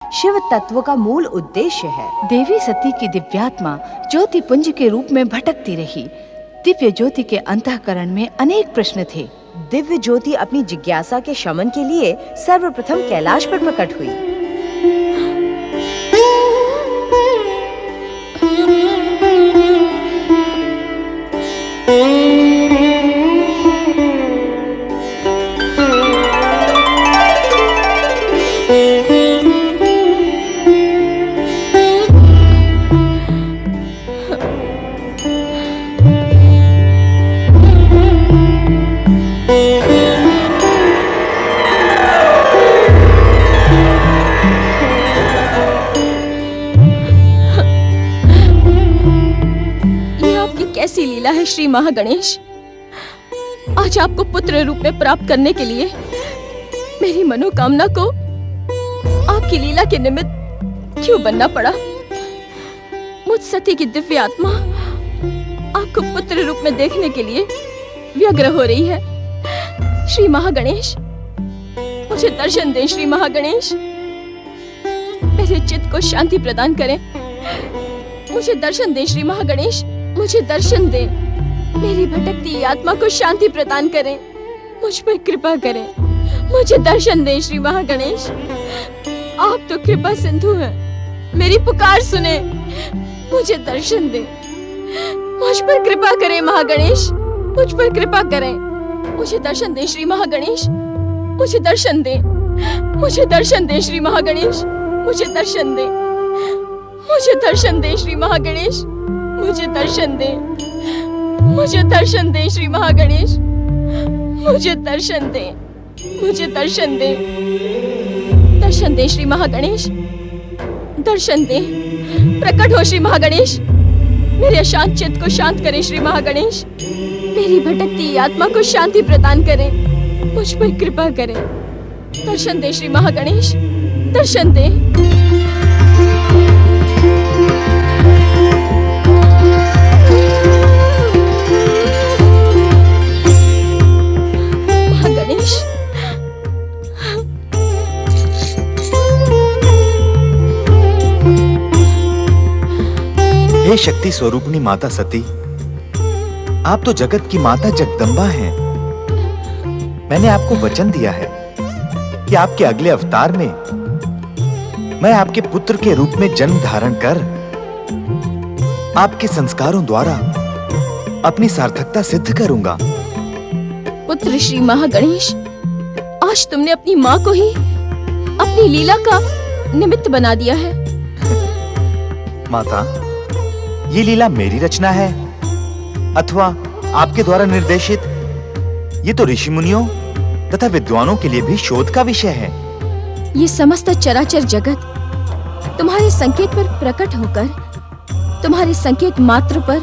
शिव तत्व का मूल उद्देश्य है। देवी सती की दिव्यात्मा ज्योति पुंज के रूप में भटकती रही। दिव्य ज्योति के अंतःकरण में अनेक प्रश्न थे। दिव्य ज्योति अपनी जिज्ञासा के शमन के लिए सर्वप्रथम कैलाश पर प्रकट हुई। कैसी लीला है श्री महागणेश। आज आपको पुत्र रूप में प्राप्त करने के लिए मेरी मनोकामना को आपकी लीला के निमित्त क्यों बनना पड़ा। मुझ सती की दिव्य आत्मा आपको पुत्र रूप में देखने के लिए व्यग्र हो रही है। श्री महागणेश, मुझे दर्शन दें। श्री महागणेश, मेरे चित्त को शांति प्रदान करें। मुझे दर्शन दें। श्री महागणेश, मुझे दर्शन दे। मेरी भटकती आत्मा को शांति प्रदान करें। मुझ पर कृपा करें। मुझे दर्शन दे। श्री महागणेश, आप तो कृपा सिंधु हैं। मेरी पुकार सुने। मुझे दर्शन दे। मुझ पर कृपा करें महागणेश। मुझ पर कृपा करें। मुझे दर्शन दे। श्री महागणेश, मुझे दर्शन दे। मुझे दर्शन दे। श्री महागणेश, मुझे दर्शन दे। मुझे दर्शन दे। श्री महागणेश, मुझे दर्शन दे। मुझे दर्शन दे। श्री महागणेश, मुझे दर्शन दे। मुझे दर्शन दे। दर्शन दे श्री महागणेश, दर्शन दे। प्रकट हो श्री महागणेश। मेरे अशांत चित्त को शांत करें श्री महागणेश। मेरी भटकती आत्मा को शांति प्रदान करें। मुझ पर कृपा करें। दर्शन दे श्री महागणेश, दर्शन दे। हे शक्ति स्वरूपणी माता सती, आप तो जगत की माता जगदम्बा हैं। मैंने आपको वचन दिया है कि आपके अगले अवतार में मैं आपके पुत्र के रूप में जन्म धारण कर आपके संस्कारों द्वारा अपनी सार्थकता सिद्ध करूंगा। पुत्र श्री महागणेश, आज तुमने अपनी माँ को ही अपनी लीला का निमित्त बना दिया है। माता, ये लीला मेरी रचना है अथवा आपके द्वारा निर्देशित? ये तो ऋषि मुनियों तथा विद्वानों के लिए भी शोध का विषय है। ये समस्त चराचर जगत तुम्हारे संकेत पर प्रकट होकर तुम्हारे संकेत मात्र पर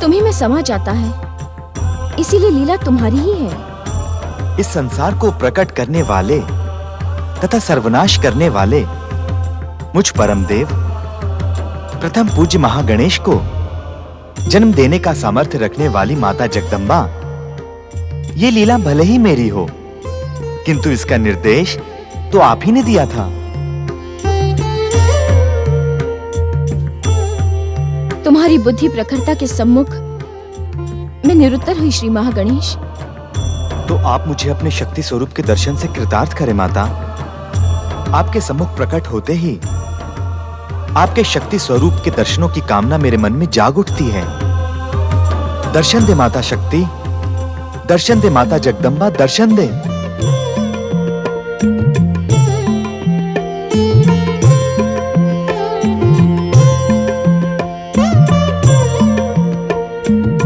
तुम्ही में समा जाता है। इसीलिए लीला तुम्हारी ही है। इस संसार को प्रकट करने वाले तथा सर्वनाश करने वाले मुझ परमदेव प्रथम पूज्य महागणेश को जन्म देने का सामर्थ्य रखने वाली माता जगदम्बा, ये लीला भले ही मेरी हो, किंतु इसका निर्देश तो आप ही ने दिया था। तुम्हारी बुद्धि प्रखरता के सम्मुख मैं निरुत्तर हुई श्री महागणेश। तो आप मुझे अपने शक्ति स्वरूप के दर्शन से कृतार्थ करें माता। आपके सम्मुख प्रकट होते ही आपके शक्ति स्वरूप के दर्शनों की कामना मेरे मन में जाग उठती है। दर्शन दे माता शक्ति, दर्शन दे माता जगदम्बा, दर्शन दे।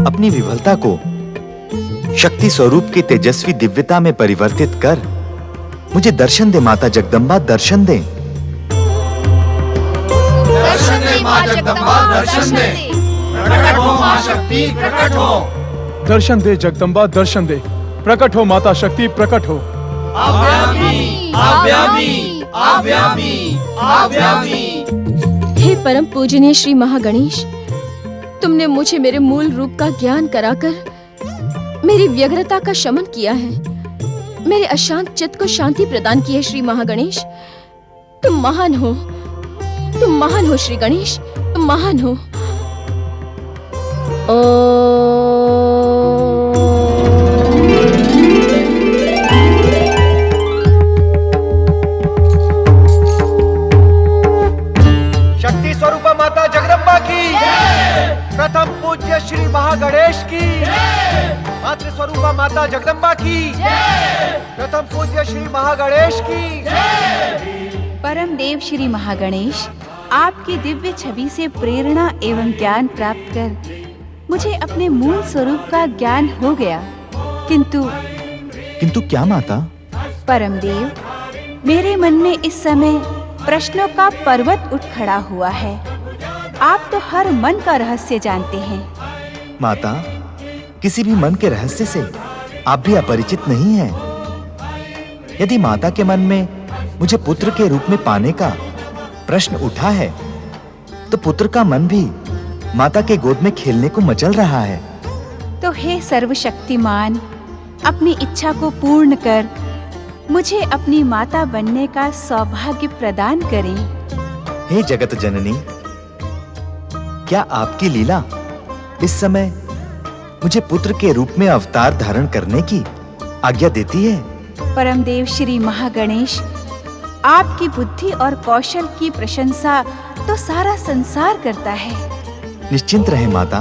अपनी विफलता को शक्ति स्वरूप की तेजस्वी दिव्यता में परिवर्तित कर मुझे दर्शन दे माता जगदम्बा, दर्शन दे। दर्शन दे मां जगदम्बा, दर्शन दे। प्रकट हो मां शक्ति, प्रकट हो। दर्शन दे जगदम्बा, दर्शन दे। प्रकट हो माता शक्ति, प्रकट हो। आव्यामी, आव्यामी, आव्यामी, आव्यामी। हे परम पूजनीय श्री महागणेश, तुमने मुझे मेरे मूल रूप का ज्ञान कराकर मेरी व्यग्रता का शमन किया है। मेरे अशांत चित्त को शांति प्रदान की है श्री महागणेश। तुम महान हो, तुम महान हो श्री गणेश, तुम महान हो। शक्ति स्वरूपा माता जगदम्बा की, प्रथम पूज्य श्री महागणेश की, मातृ स्वरूपा माता जगदम्बा की, प्रथम पूज्य श्री महागणेश की। परम देव श्री महागणेश, आपकी दिव्य छवि से प्रेरणा एवं ज्ञान प्राप्त कर मुझे अपने मूल स्वरूप का ज्ञान हो गया। किंतु क्या माता? परम देव, मेरे मन में इस समय प्रश्नों का पर्वत उठ खड़ा हुआ है। आप तो हर मन का रहस्य जानते हैं। माता, किसी भी मन के रहस्य से आप भी अपरिचित नहीं हैं। यदि माता के मन में मुझे पुत्र के रूप में पाने का प्रश्न उठा है, तो पुत्र का मन भी माता के गोद में खेलने को मचल रहा है। तो हे सर्वशक्तिमान, अपनी इच्छा को पूर्ण कर मुझे अपनी माता बनने का सौभाग्य प्रदान करें। हे जगत जननी, क्या आपकी लीला इस समय मुझे पुत्र के रूप में अवतार धारण करने की आज्ञा देती है? परमदेव श्री महागणेश, आपकी बुद्धि और कौशल की प्रशंसा तो सारा संसार करता है। निश्चिंत रहे माता,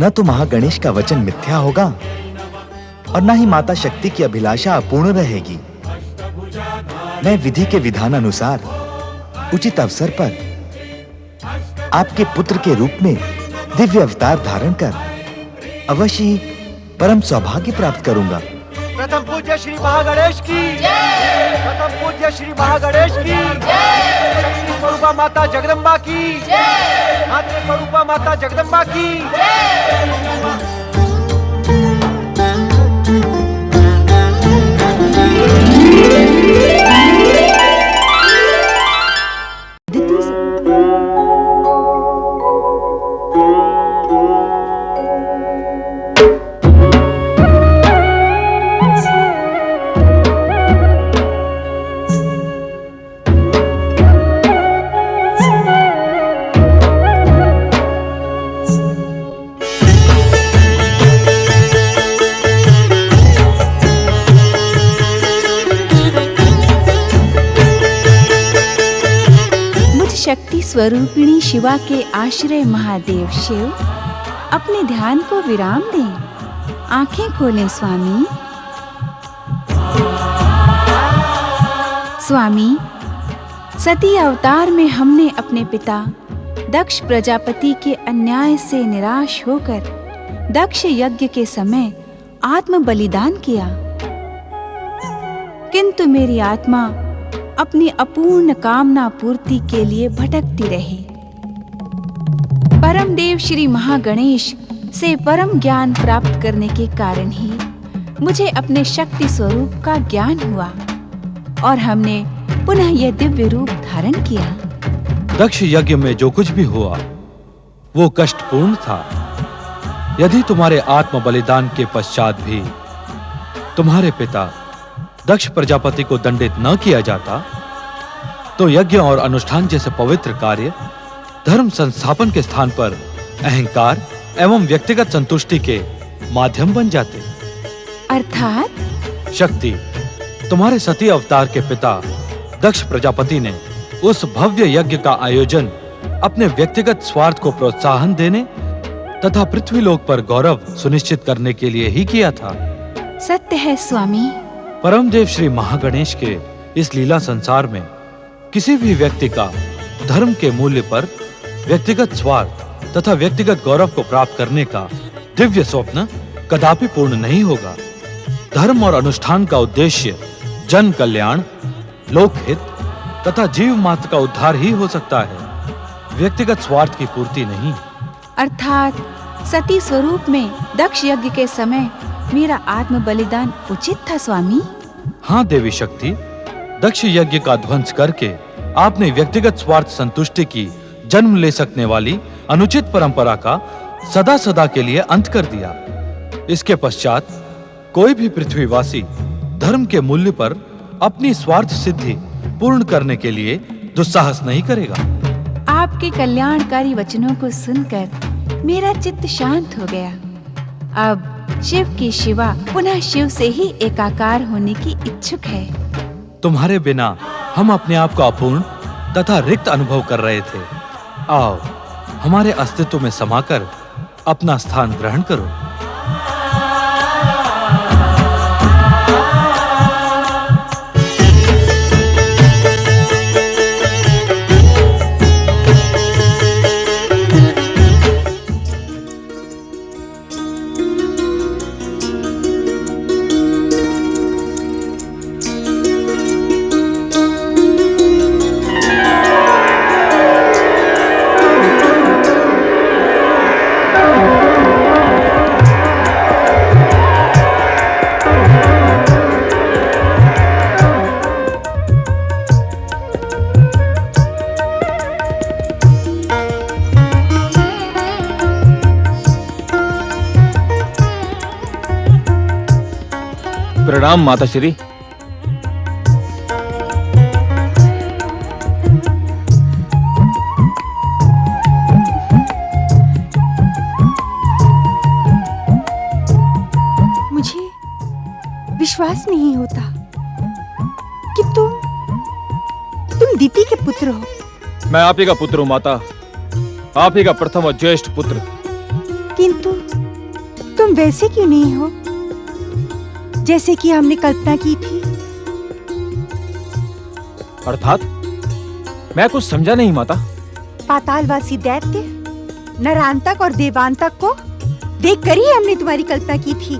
न तो महागणेश का वचन मिथ्या होगा और न ही माता शक्ति की अभिलाषा अपूर्ण रहेगी। मैं विधि के विधान अनुसार उचित अवसर पर आपके पुत्र के रूप में दिव्य अवतार धारण कर अवश्य ही परम सौभाग्य प्राप्त करूंगा। प्रथम पूज्य श्री महागणेश की, प्रथम पूज्य श्री महागणेश की, शक्ति स्वरूपा माता जगदम्बा की, मातृ स्वरूपा माता जगदम्बा की। शक्ति स्वरूपिणी शिवा के आश्रय महादेव शिव अपने ध्यान को विराम दें। आंखें खोलें स्वामी। स्वामी, सती अवतार में हमने अपने पिता दक्ष प्रजापति के अन्याय से निराश होकर दक्ष यज्ञ के समय आत्म बलिदान किया, किंतु मेरी आत्मा अपनी अपूर्ण कामना पूर्ति के लिए भटकती रही। परम देव श्री महागणेश से परम ज्ञान प्राप्त करने के कारण ही मुझे अपने शक्ति स्वरूप का ज्ञान हुआ और हमने पुनः यह दिव्य रूप धारण किया। दक्ष यज्ञ में जो कुछ भी हुआ वो कष्टपूर्ण था। यदि तुम्हारे आत्म बलिदान के पश्चात भी तुम्हारे पिता दक्ष प्रजापति को दंडित न किया जाता, तो यज्ञ और अनुष्ठान जैसे पवित्र कार्य धर्म संस्थापन के स्थान पर अहंकार एवं व्यक्तिगत संतुष्टि के माध्यम बन जाते। अर्थात शक्ति, तुम्हारे सती अवतार के पिता दक्ष प्रजापति ने उस भव्य यज्ञ का आयोजन अपने व्यक्तिगत स्वार्थ को प्रोत्साहन देने तथा पृथ्वीलोक पर गौरव सुनिश्चित करने के लिए ही किया था। सत्य है स्वामी। परमदेव श्री महागणेश के इस लीला संसार में किसी भी व्यक्ति का धर्म के मूल्य पर व्यक्तिगत स्वार्थ तथा व्यक्तिगत गौरव को प्राप्त करने का दिव्य स्वप्न कदापि पूर्ण नहीं होगा। धर्म और अनुष्ठान का उद्देश्य जन कल्याण, लोकहित तथा जीव मात्र का उद्धार ही हो सकता है, व्यक्तिगत स्वार्थ की पूर्ति नहीं। अर्थात सती स्वरूप में दक्ष यज्ञ के समय मेरा आत्म बलिदान उचित था स्वामी। हाँ देवी शक्ति, दक्ष यज्ञ का ध्वंस करके आपने व्यक्तिगत स्वार्थ संतुष्टि की जन्म ले सकने वाली अनुचित परंपरा का सदा सदा के लिए अंत कर दिया। इसके पश्चात कोई भी पृथ्वीवासी धर्म के मूल्य पर अपनी स्वार्थ सिद्धि पूर्ण करने के लिए दुस्साहस नहीं करेगा। आपके कल्याणकारी वचनों को सुनकर मेरा चित्त शांत हो गया। अब शिव की शिवा पुनः शिव से ही एकाकार होने की इच्छुक है। तुम्हारे बिना हम अपने आप को अपूर्ण तथा रिक्त अनुभव कर रहे थे। आओ, हमारे अस्तित्व में समाकर अपना स्थान ग्रहण करो। प्रणाम माताश्री। मुझे विश्वास नहीं होता कि तुम दीति के पुत्र हो। मैं आप ही का पुत्र हूँ माता, आप ही का प्रथम और ज्येष्ठ पुत्र। किंतु तुम वैसे क्यों नहीं हो जैसे कि हमने कल्पना की थी? अर्थात मैं कुछ समझा नहीं माता। पातालवासी दैत्य नरांतक और देवांतक को देखकर ही हमने तुम्हारी कल्पना की थी,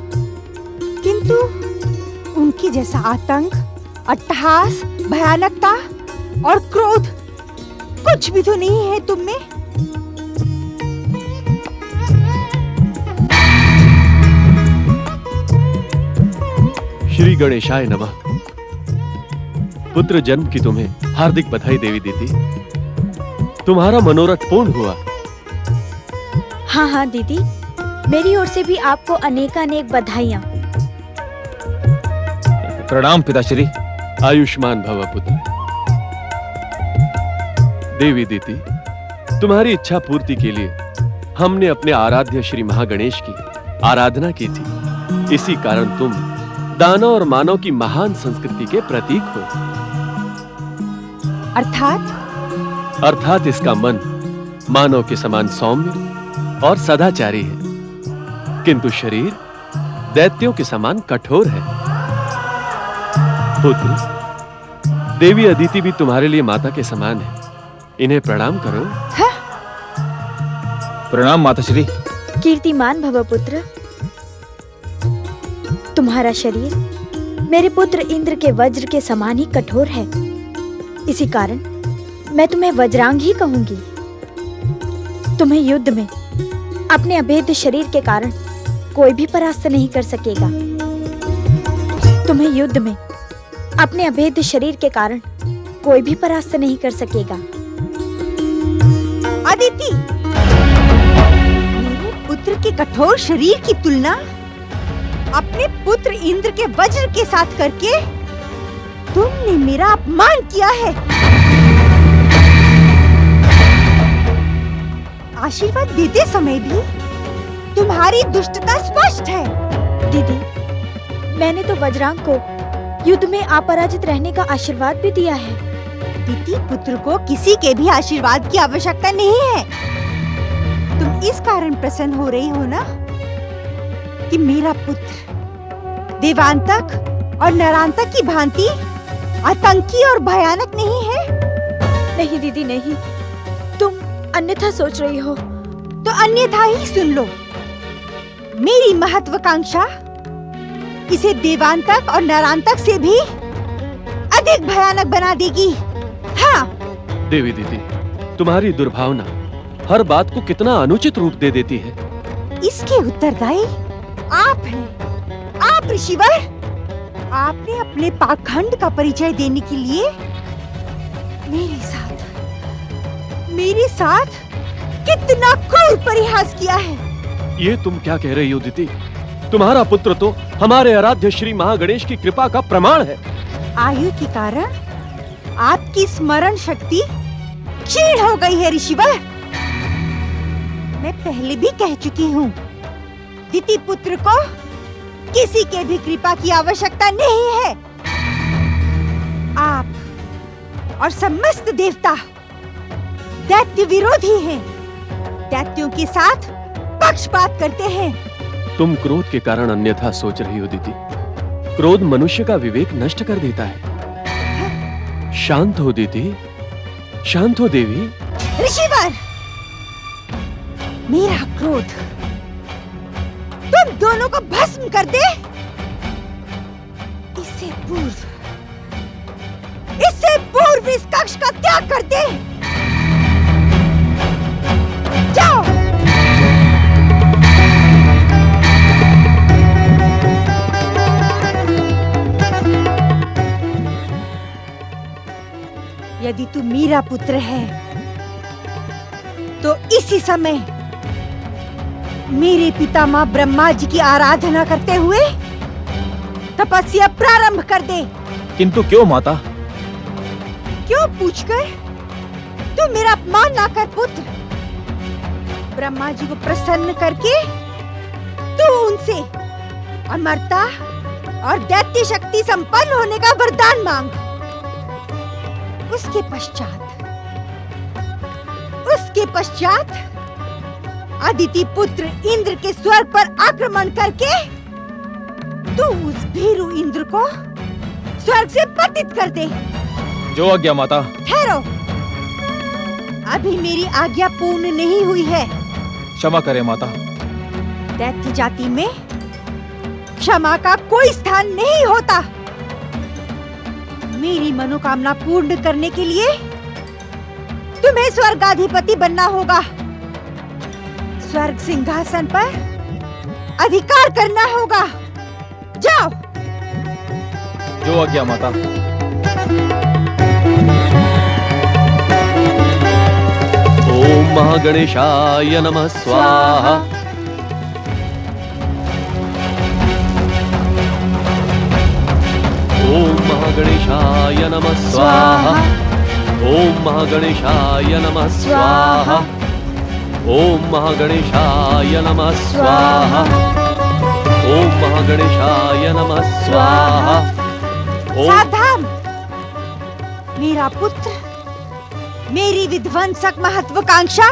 किंतु उनकी जैसा आतंक, अट्टहास, भयानकता और क्रोध कुछ भी तो नहीं है तुम में। श्री गणेशाय नमः। पुत्र जन्म की तुम्हें हार्दिक बधाई देवी दीदी। तुम्हारा मनोरथ पूर्ण हुआ। हाँ हाँ दीदी, मेरी ओर से भी आपको अनेकानेक बधाइयाँ। प्रणाम पिताश्री। आयुष्मान भव पुत्र। देवी दीदी, तुम्हारी इच्छा पूर्ति के लिए हमने अपने आराध्य श्री महागणेश की आराधना की थी। इसी कारण तुम दानव और मानव की महान संस्कृति के प्रतीक हो। अर्थात इसका मन मानव के समान सौम्य और सदाचारी है, किंतु शरीर दैत्यों के समान कठोर है। पुत्र, देवी अदिति भी तुम्हारे लिए माता के समान है। इन्हें प्रणाम करो। प्रणाम माताश्री। कीर्तिमान भव पुत्र। तुम्हारा शरीर मेरे पुत्र इंद्र के वज्र के समान ही कठोर है। इसी कारण मैं तुम्हें वज्रांग ही कहूंगी। तुम्हें युद्ध में अपने अभेद्य शरीर के कारण कोई भी परास्त नहीं कर सकेगा। तुम्हें युद्ध में अपने अभेद्य शरीर के कारण कोई भी परास्त नहीं कर सकेगा। अदिति, मेरे पुत्र के कठोर शरीर की तुलना अपने पुत्र इंद्र के वज्र के साथ करके तुमने मेरा अपमान किया है। आशीर्वाद देते समय भी तुम्हारी दुष्टता स्पष्ट है। दीदी, मैंने तो वज्रांग को युद्ध में अपराजित रहने का आशीर्वाद भी दिया है। दीति पुत्र को किसी के भी आशीर्वाद की आवश्यकता नहीं है। तुम इस कारण प्रसन्न हो रही हो ना कि मेरा पुत्र देवांतक और नरांतक की भांति आतंकी और भयानक नहीं है। नहीं दीदी नहीं, तुम अन्यथा सोच रही हो। तो अन्यथा ही सुन लो। मेरी महत्वाकांक्षा इसे देवांतक और नरांतक से भी अधिक भयानक बना देगी। हाँ देवी दीदी, तुम्हारी दुर्भावना हर बात को कितना अनुचित रूप दे देती है। इसके उत्तरदायी आप हैं। आप ऋषिवर, आपने अपने पाखंड का परिचय देने के लिए मेरे साथ कितना क्रूर परिहास किया है। ये तुम क्या कह रही हो दीदी? तुम्हारा पुत्र तो हमारे आराध्य श्री महागणेश की कृपा का प्रमाण है। आयु के कारण आपकी स्मरण शक्ति क्षीण हो गई है ऋषिवर। मैं पहले भी कह चुकी हूँ, दिति पुत्र को किसी के भी कृपा की आवश्यकता नहीं है। आप और समस्त देवता दैत्य विरोधी हैं, दैत्यों के साथ पक्षपात करते हैं। तुम क्रोध के कारण अन्यथा सोच रही हो दीदी। क्रोध मनुष्य का विवेक नष्ट कर देता है। शांत हो दीदी, शांत हो देवी। ऋषिवर, मेरा क्रोध तुम दोनों को भस्म कर दे, इससे पूर्व इस कक्ष का त्याग कर दे। जाओ। यदि तू मेरा पुत्र है तो इसी समय मेरे पितामह ब्रह्मा जी की आराधना करते हुए तपस्या प्रारंभ कर दे। किंतु क्यों माता? क्यों पूछकर? तू मेरा अपमान ना कर पुत्र। ब्रह्मा जी को प्रसन्न करके तू उनसे अमरता और दैत्य शक्ति संपन्न होने का वरदान मांग। उसके पश्चात अदिति पुत्र इंद्र के स्वर्ग पर आक्रमण करके तू उस भीरु इंद्र को स्वर्ग से पतित कर दे। जो आज्ञा माता। ठहरो, अभी मेरी आज्ञा पूर्ण नहीं हुई है। क्षमा करें माता। दैत्य जाति में क्षमा का कोई स्थान नहीं होता। मेरी मनोकामना पूर्ण करने के लिए तुम्हें स्वर्गाधिपति बनना होगा। स्वर्ग सिंहासन पर अधिकार करना होगा। जाओ। जो आज्ञा माता। ओम महागणेशाय नमः स्वाहा। ओम महागणेशाय नमः स्वाहा। ओम महागणेशाय नमः स्वाहा। ओम महागणेशाय नमः स्वाहा। ओम महागणेशाय नमः स्वाहा। सावधान! मेरा पुत्र मेरी विध्वंसक महत्वाकांक्षा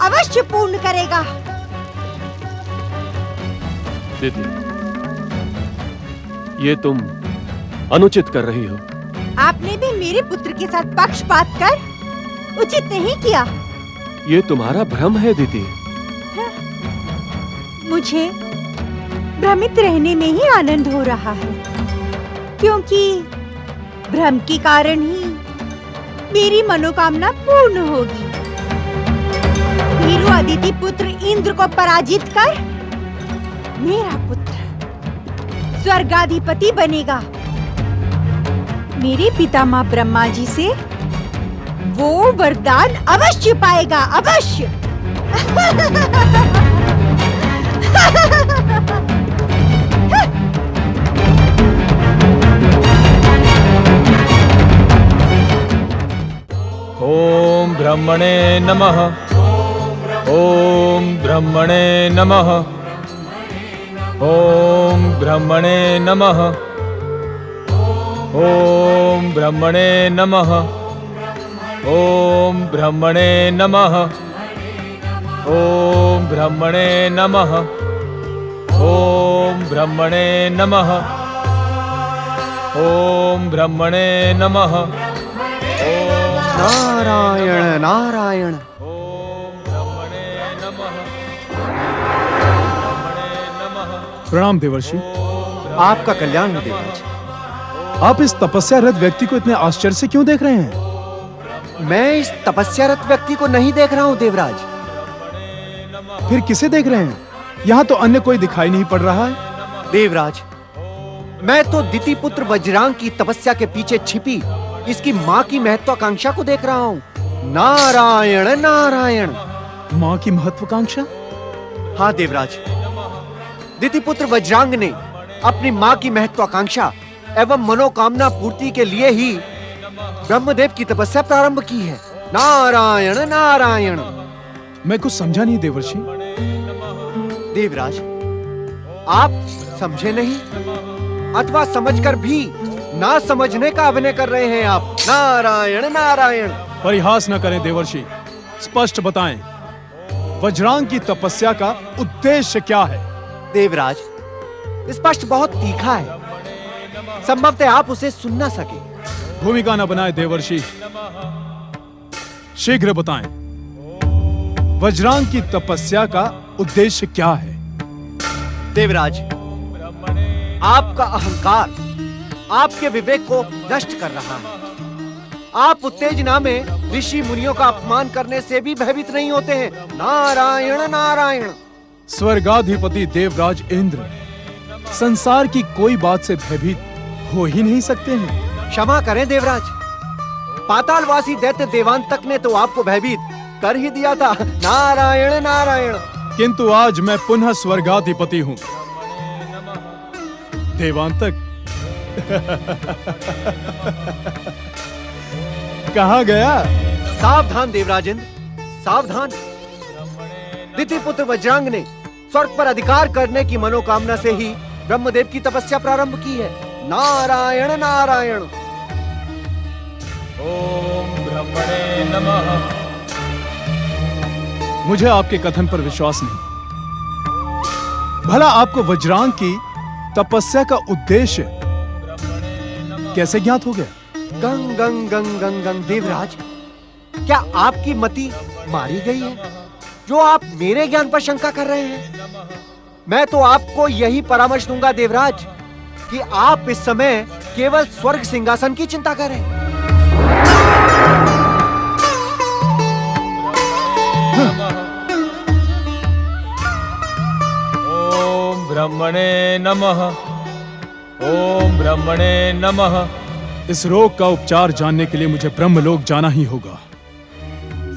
अवश्य पूर्ण करेगा। दीदी, ये तुम अनुचित कर रही हो। आपने भी मेरे पुत्र के साथ पक्षपात कर उचित नहीं किया। ये तुम्हारा भ्रम है दीदी। मुझे भ्रमित रहने में ही आनंद हो रहा है, क्योंकि भ्रम के कारण ही मेरी मनोकामना पूर्ण होगी। वीरू अदिति पुत्र इंद्र को पराजित कर मेरा पुत्र स्वर्गाधिपति बनेगा। मेरे पितामह ब्रह्मा जी से वो वरदान अवश्य पाएगा, अवश्य। ओम ब्रह्मणे नमः। ओम ब्रह्मणे नमः। ओम ब्रह्मणे नमः। ओम ब्रह्मणे नमः। ओम ब्रह्मणे नमः। ओम ब्रह्मणे नमः। ओम ब्रह्मणे नमः। ओम ब्रह्मणे नमः। नारायण नारायण। ओम ब्रह्मणे नमः। प्रणाम देवर्षि। आपका कल्याण हो देवराज। आप इस तपस्यारत व्यक्ति को इतने आश्चर्य से क्यों देख रहे हैं? मैं इस तपस्यारत व्यक्ति को नहीं देख रहा हूँ देवराज। फिर किसे देख रहे हैं? यहाँ तो अन्य कोई दिखाई नहीं पड़ रहा है। देवराज, मैं तो दिति पुत्र वज्रांग की तपस्या के पीछे छिपी इसकी माँ की महत्वाकांक्षा को देख रहा हूँ। नारायण नारायण। माँ की महत्वाकांक्षा? हाँ देवराज, दिति पुत्र वज्रांग ने अपनी माँ की महत्वाकांक्षा एवं मनोकामना पूर्ति के लिए ही ब्रह्मदेव की तपस्या प्रारंभ की है। नारायण नारायण। मैं कुछ समझा नहीं देवर्षि। देवराज, आप समझे नहीं अथवा समझकर भी ना समझने का अभिनय कर रहे हैं आप। नारायण नारायण। परिहास न करें देवर्षि, स्पष्ट बताएं, वज्रांग की तपस्या का उद्देश्य क्या है? देवराज, स्पष्ट बहुत तीखा है, संभवतः आप उसे सुन ना सके। भूमिका न बनाए देवर्षि, शीघ्र बताएं, वज्रांग की तपस्या का उद्देश्य क्या है? देवराज, आपका अहंकार आपके विवेक को नष्ट कर रहा है। आप उत्तेजना में ऋषि मुनियों का अपमान करने से भी भयभीत नहीं होते हैं। नारायण नारायण। स्वर्गाधिपति देवराज इंद्र संसार की कोई बात से भयभीत हो ही नहीं सकते हैं। क्षमा करें देवराज, पातालवासी दैत्य देवांतक ने तो आपको भयभीत कर ही दिया था। नारायण नारायण। किंतु आज मैं पुनः स्वर्गाधिपति हूं। देवांतक कहाँ गया? सावधान देवराजेंद्र, सावधान। दिति पुत्र वज्रांग ने स्वर्ग पर अधिकार करने की मनोकामना से ही ब्रह्मदेव की तपस्या प्रारंभ की है। नारायण नारायण। ओम ब्रह्मणे नमः। मुझे आपके कथन पर विश्वास नहीं। भला आपको वज्रांग की तपस्या का उद्देश्य कैसे ज्ञात हो गया? गंग गंग गंग गंग गंग। देवराज, क्या आपकी मति मारी गई है जो आप मेरे ज्ञान पर शंका कर रहे हैं? मैं तो आपको यही परामर्श दूंगा देवराज कि आप इस समय केवल स्वर्ग सिंहासन की चिंता करें। ओम ब्रह्मणे नमः। ओम ब्रह्मणे नमः। इस रोग का उपचार जानने के लिए मुझे ब्रह्मलोक जाना ही होगा।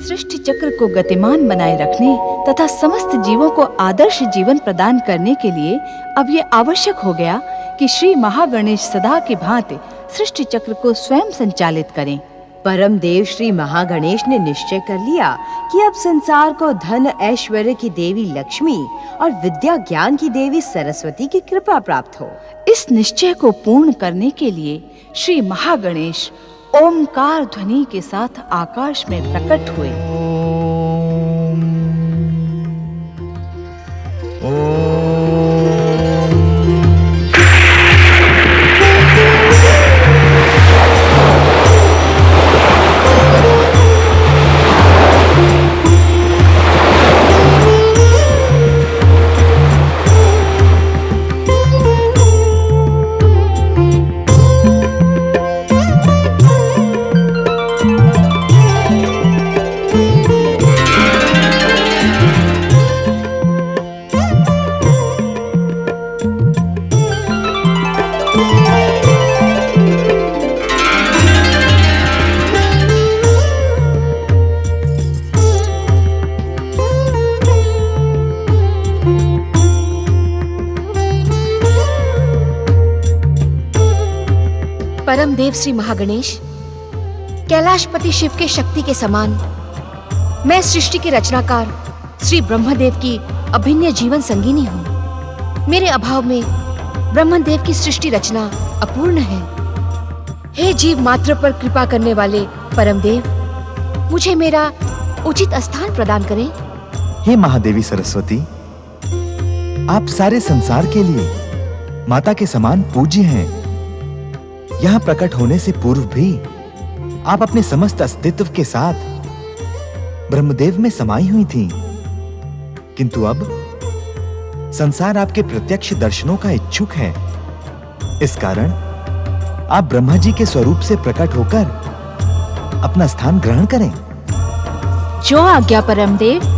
सृष्टि चक्र को गतिमान बनाए रखने तथा समस्त जीवों को आदर्श जीवन प्रदान करने के लिए अब ये आवश्यक हो गया कि श्री महागणेश सदा की भांति सृष्टि चक्र को स्वयं संचालित करें। परम देव श्री महागणेश ने निश्चय कर लिया कि अब संसार को धन ऐश्वर्य की देवी लक्ष्मी और विद्या ज्ञान की देवी सरस्वती की कृपा प्राप्त हो। इस निश्चय को पूर्ण करने के लिए श्री महागणेश ओमकार ध्वनि के साथ आकाश में प्रकट हुए। परम देव श्री महागणेश, कैलाशपति शिव के शक्ति के समान मैं सृष्टि के रचनाकार श्री ब्रह्मदेव की अभिन्न जीवन संगिनी हूँ। मेरे अभाव में ब्रह्मदेव की सृष्टि रचना अपूर्ण है। हे जीव मात्र पर कृपा करने वाले परम देव, मुझे मेरा उचित स्थान प्रदान करें। हे महादेवी सरस्वती, आप सारे संसार के लिए माता के समान पूज्य हैं। यहाँ प्रकट होने से पूर्व भी आप अपने समस्त अस्तित्व के साथ ब्रह्मदेव में समाई हुई थीं। किंतु अब संसार आपके प्रत्यक्ष दर्शनों का इच्छुक है। इस कारण आप ब्रह्मा जी के स्वरूप से प्रकट होकर अपना स्थान ग्रहण करें। जो आज्ञा परम देव।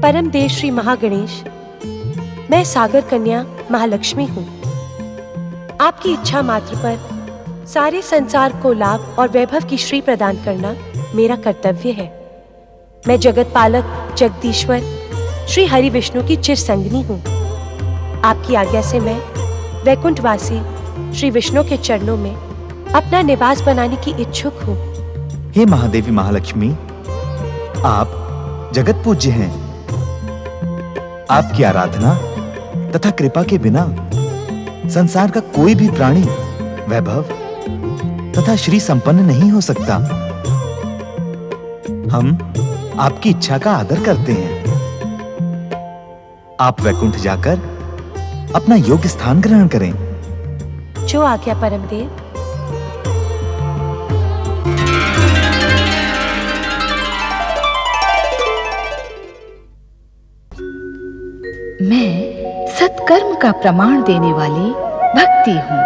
परम देव श्री महागणेश, मैं सागर कन्या महालक्ष्मी हूँ। आपकी इच्छा मात्र पर सारे संसार को लाभ और वैभव की श्री प्रदान करना मेरा कर्तव्य है। मैं जगत पालक जगदीश्वर श्री हरि विष्णु की चिर संगनी हूँ। आपकी आज्ञा से मैं वैकुंठवासी श्री विष्णु के चरणों में अपना निवास बनाने की इच्छुक हूँ। हे महादेवी महालक्ष्मी, आप जगत पूज्य हैं। आपकी आराधना तथा कृपा के बिना संसार का कोई भी प्राणी वैभव तथा श्री संपन्न नहीं हो सकता। हम आपकी इच्छा का आदर करते हैं। आप वैकुंठ जाकर अपना योग्य स्थान ग्रहण करें। जो आज्ञा परमदेव। मैं सत्कर्म का प्रमाण देने वाली भक्ति हूँ।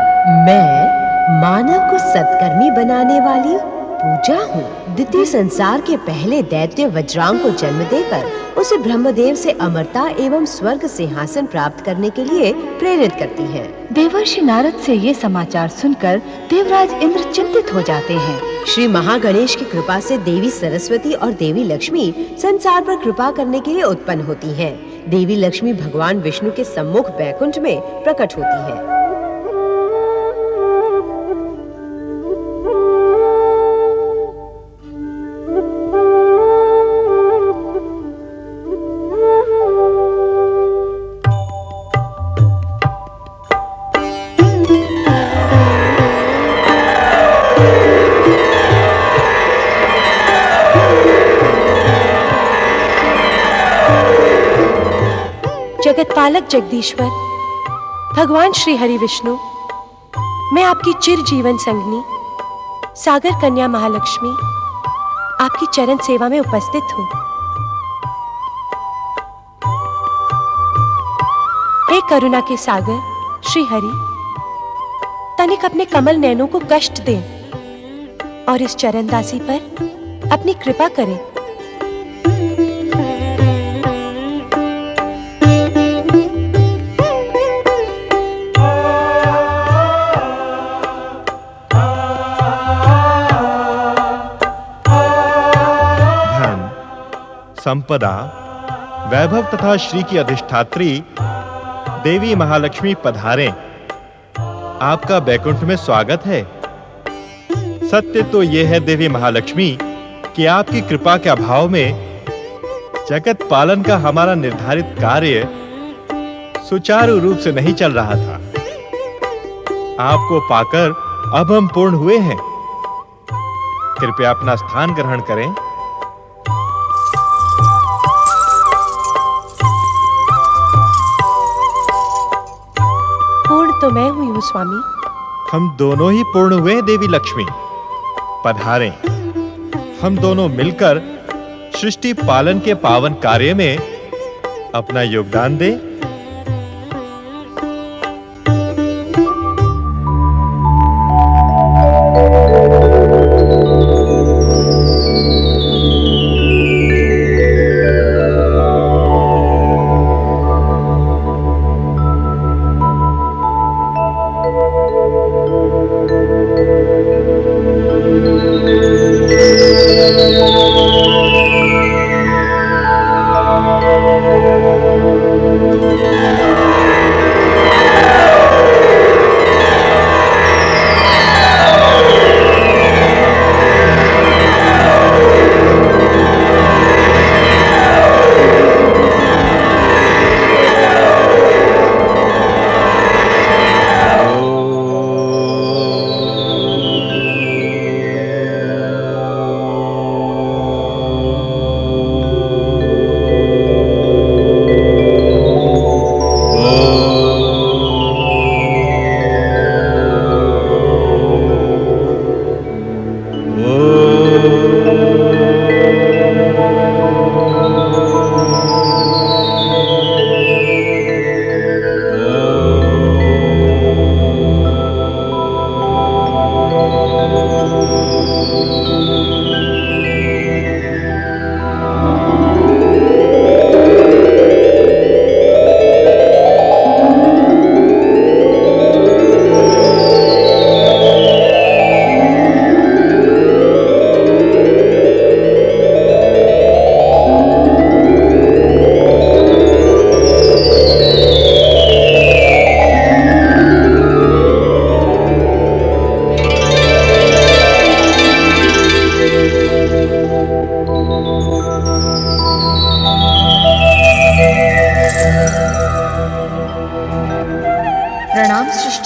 मैं मानव को सत्कर्मी बनाने वाली पूजा हूँ। द्वितीय संसार के पहले दैत्य वज्रांग को जन्म देकर उसे ब्रह्मदेव से अमरता एवं स्वर्ग सिंहासन प्राप्त करने के लिए प्रेरित करती है। देवर्षि नारद से ये समाचार सुनकर देवराज इंद्र चिंतित हो जाते हैं। श्री महागणेश की कृपा से देवी सरस्वती और देवी लक्ष्मी संसार पर कृपा करने के लिए उत्पन्न होती हैं। देवी लक्ष्मी भगवान विष्णु के सम्मुख बैकुंठ में प्रकट होती है। जगतपालक जगदीश्वर भगवान श्री हरि विष्णु, मैं आपकी चिर जीवन संगनी सागर कन्या महालक्ष्मी आपकी चरण सेवा में उपस्थित हूँ। हे करुणा के सागर श्री हरि, तनिक अपने कमल नैनों को कष्ट दें और इस चरणदासी पर अपनी कृपा करें। संपदा, वैभव तथा श्री की अधिष्ठात्री देवी महालक्ष्मी पधारें। आपका बैकुंठ में स्वागत है। सत्य तो यह है देवी महालक्ष्मी कि आपकी कृपा के अभाव में जगत पालन का हमारा निर्धारित कार्य सुचारू रूप से नहीं चल रहा था। आपको पाकर अब हम पूर्ण हुए हैं। कृपया अपना स्थान ग्रहण करें। तो मैं हुई हूँ स्वामी। हम दोनों ही पूर्ण हुए देवी लक्ष्मी। पधारें। हम दोनों मिलकर सृष्टि पालन के पावन कार्य में अपना योगदान दें।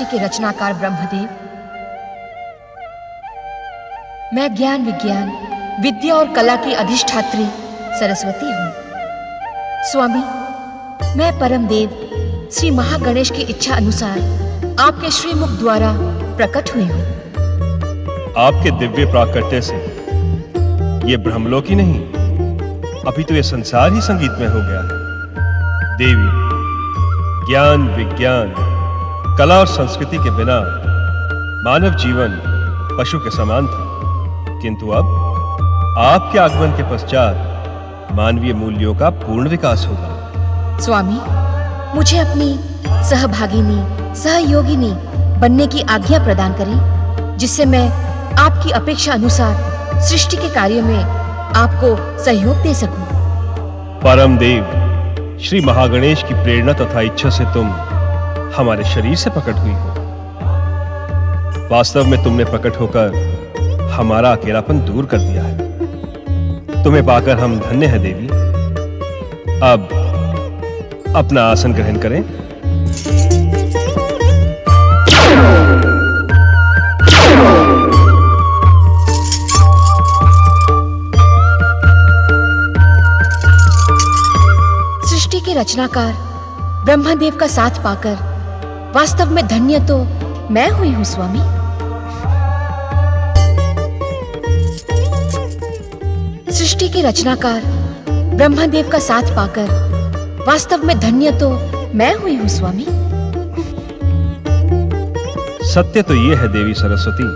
सृष्टि के रचनाकार ब्रह्मदेव, मैं ज्ञान विज्ञान विद्या और कला की अधिष्ठात्री सरस्वती हूँ। स्वामी, मैं परमदेव श्री महागणेश की इच्छा अनुसार आपके श्रीमुख द्वारा प्रकट हुई हूँ। आपके दिव्य प्राकट्य से ये ब्रह्मलोक ही नहीं, अभी तो ये संसार ही संगीत में हो गया है। देवी, ज्ञान विज्ञान कला और संस्कृति के बिना मानव जीवन पशु के समान था, किंतु अब आपके आगमन के पश्चात मानवीय मूल्यों का पूर्ण विकास होगा। स्वामी, मुझे अपनी सहभागिनी सहयोगिनी बनने की आज्ञा प्रदान करें, जिससे मैं आपकी अपेक्षा अनुसार सृष्टि के कार्य में आपको सहयोग दे सकूं। परम देव श्री महागणेश की प्रेरणा तथा इच्छा से तुम हमारे शरीर से प्रकट हुई हो। वास्तव में तुमने प्रकट होकर हमारा अकेलापन दूर कर दिया है। तुम्हें पाकर हम धन्य हैं देवी। अब अपना आसन ग्रहण करें। सृष्टि के रचनाकार ब्रह्मदेव का साथ पाकर वास्तव में धन्य तो मैं हुई हूँ स्वामी। सृष्टि के रचनाकार ब्रह्मदेव का साथ पाकर वास्तव में धन्य तो मैं हुई हूँ स्वामी। सत्य तो ये है देवी सरस्वती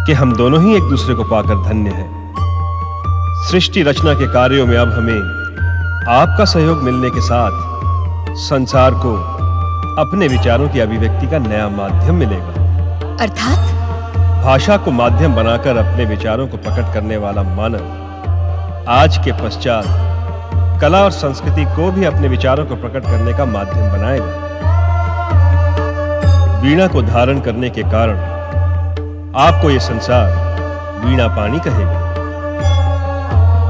कि हम दोनों ही एक दूसरे को पाकर धन्य हैं। सृष्टि रचना के कार्यों में अब हमें आपका सहयोग मिलने के साथ संसार को अपने विचारों की अभिव्यक्ति का नया माध्यम मिलेगा। अर्थात भाषा को माध्यम बनाकर अपने विचारों को प्रकट करने वाला मानव आज के पश्चात कला और संस्कृति को भी अपने विचारों को प्रकट करने का माध्यम बनाएगा। वीणा को धारण करने के कारण आपको यह संसार वीणा पाणी कहेगा।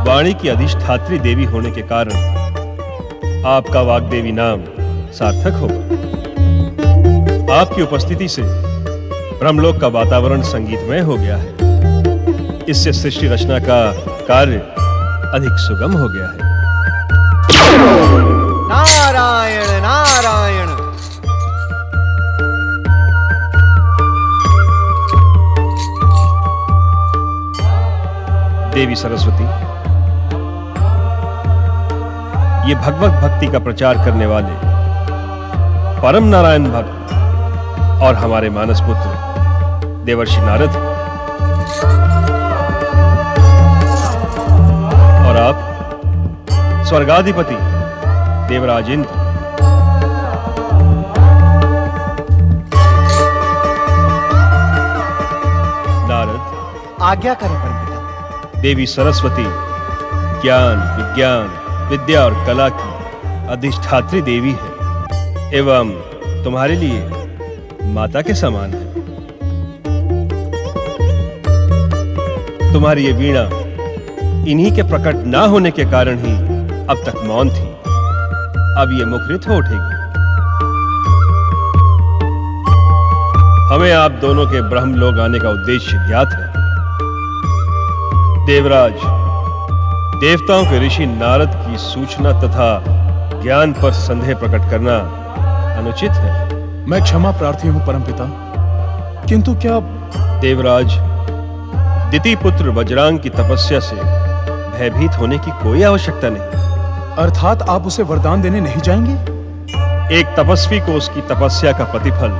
वाणी की अधिष्ठात्री देवी होने के कारण आपका वाग्देवी नाम सार्थक होगा। आपकी उपस्थिति से ब्रह्मलोक का वातावरण संगीतमय हो गया है। इससे सृष्टि रचना का कार्य अधिक सुगम हो गया है। नारायण नारायण। देवी सरस्वती, ये भगवत भक्ति का प्रचार करने वाले परम नारायण भक्त और हमारे मानस पुत्र देवर्षि नारद हैं। और आप स्वर्गाधिपति देवराज इंद्र। नारद, आज्ञा करें परमपिता। देवी सरस्वती ज्ञान विज्ञान विद्या और कला की अधिष्ठात्री देवी है एवं तुम्हारे लिए माता के समान है। तुम्हारी ये वीणा इन्हीं के प्रकट ना होने के कारण ही अब तक मौन थी। अब ये मुखरित हो उठेगी। हमें आप दोनों के ब्रह्मलोक आने का उद्देश्य ज्ञात है। देवराज, देवताओं के ऋषि नारद की सूचना तथा ज्ञान पर संदेह प्रकट करना अनुचित है। मैं क्षमा प्रार्थी हूँ परमपिता, किंतु क्या देवराज, दिति पुत्र वज्रांग की तपस्या से भयभीत होने की कोई आवश्यकता नहीं। अर्थात आप उसे वरदान देने नहीं जाएंगे? एक तपस्वी को उसकी तपस्या का प्रतिफल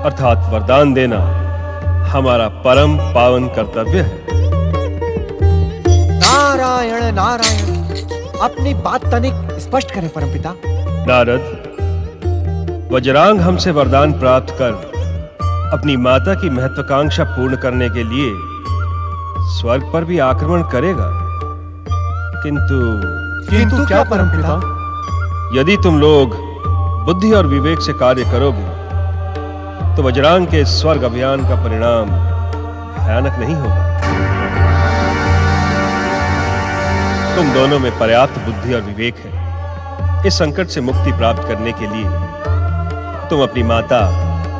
अर्थात वरदान देना हमारा परम पावन कर्तव्य है। नारायण नारायण। अपनी बात तनिक स्पष्ट करें परमपिता। नारद, वज्रांग हमसे वरदान प्राप्त कर अपनी माता की महत्वाकांक्षा पूर्ण करने के लिए स्वर्ग पर भी आक्रमण करेगा, किंतु क्या परमपिता? यदि तुम लोग बुद्धि और विवेक से कार्य करोगे तो वज्रांग के स्वर्ग अभियान का परिणाम भयानक नहीं होगा। तुम दोनों में पर्याप्त बुद्धि और विवेक है। इस संकट से मुक्ति प्राप्त करने के लिए तुम अपनी माता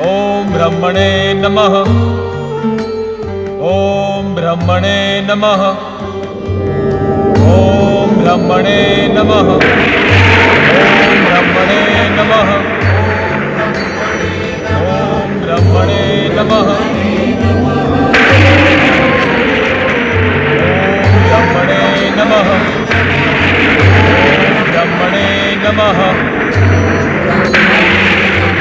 ओम ब्रह्मणे नमः। ओम ब्रह्मणे नमः। ओम ब्रह्मणे नमः। ओम ब्रह्मणे नमः। ओम ब्रह्मणे नमः। ब्रह्मणे नमः। ओम ब्रह्मणे नमः।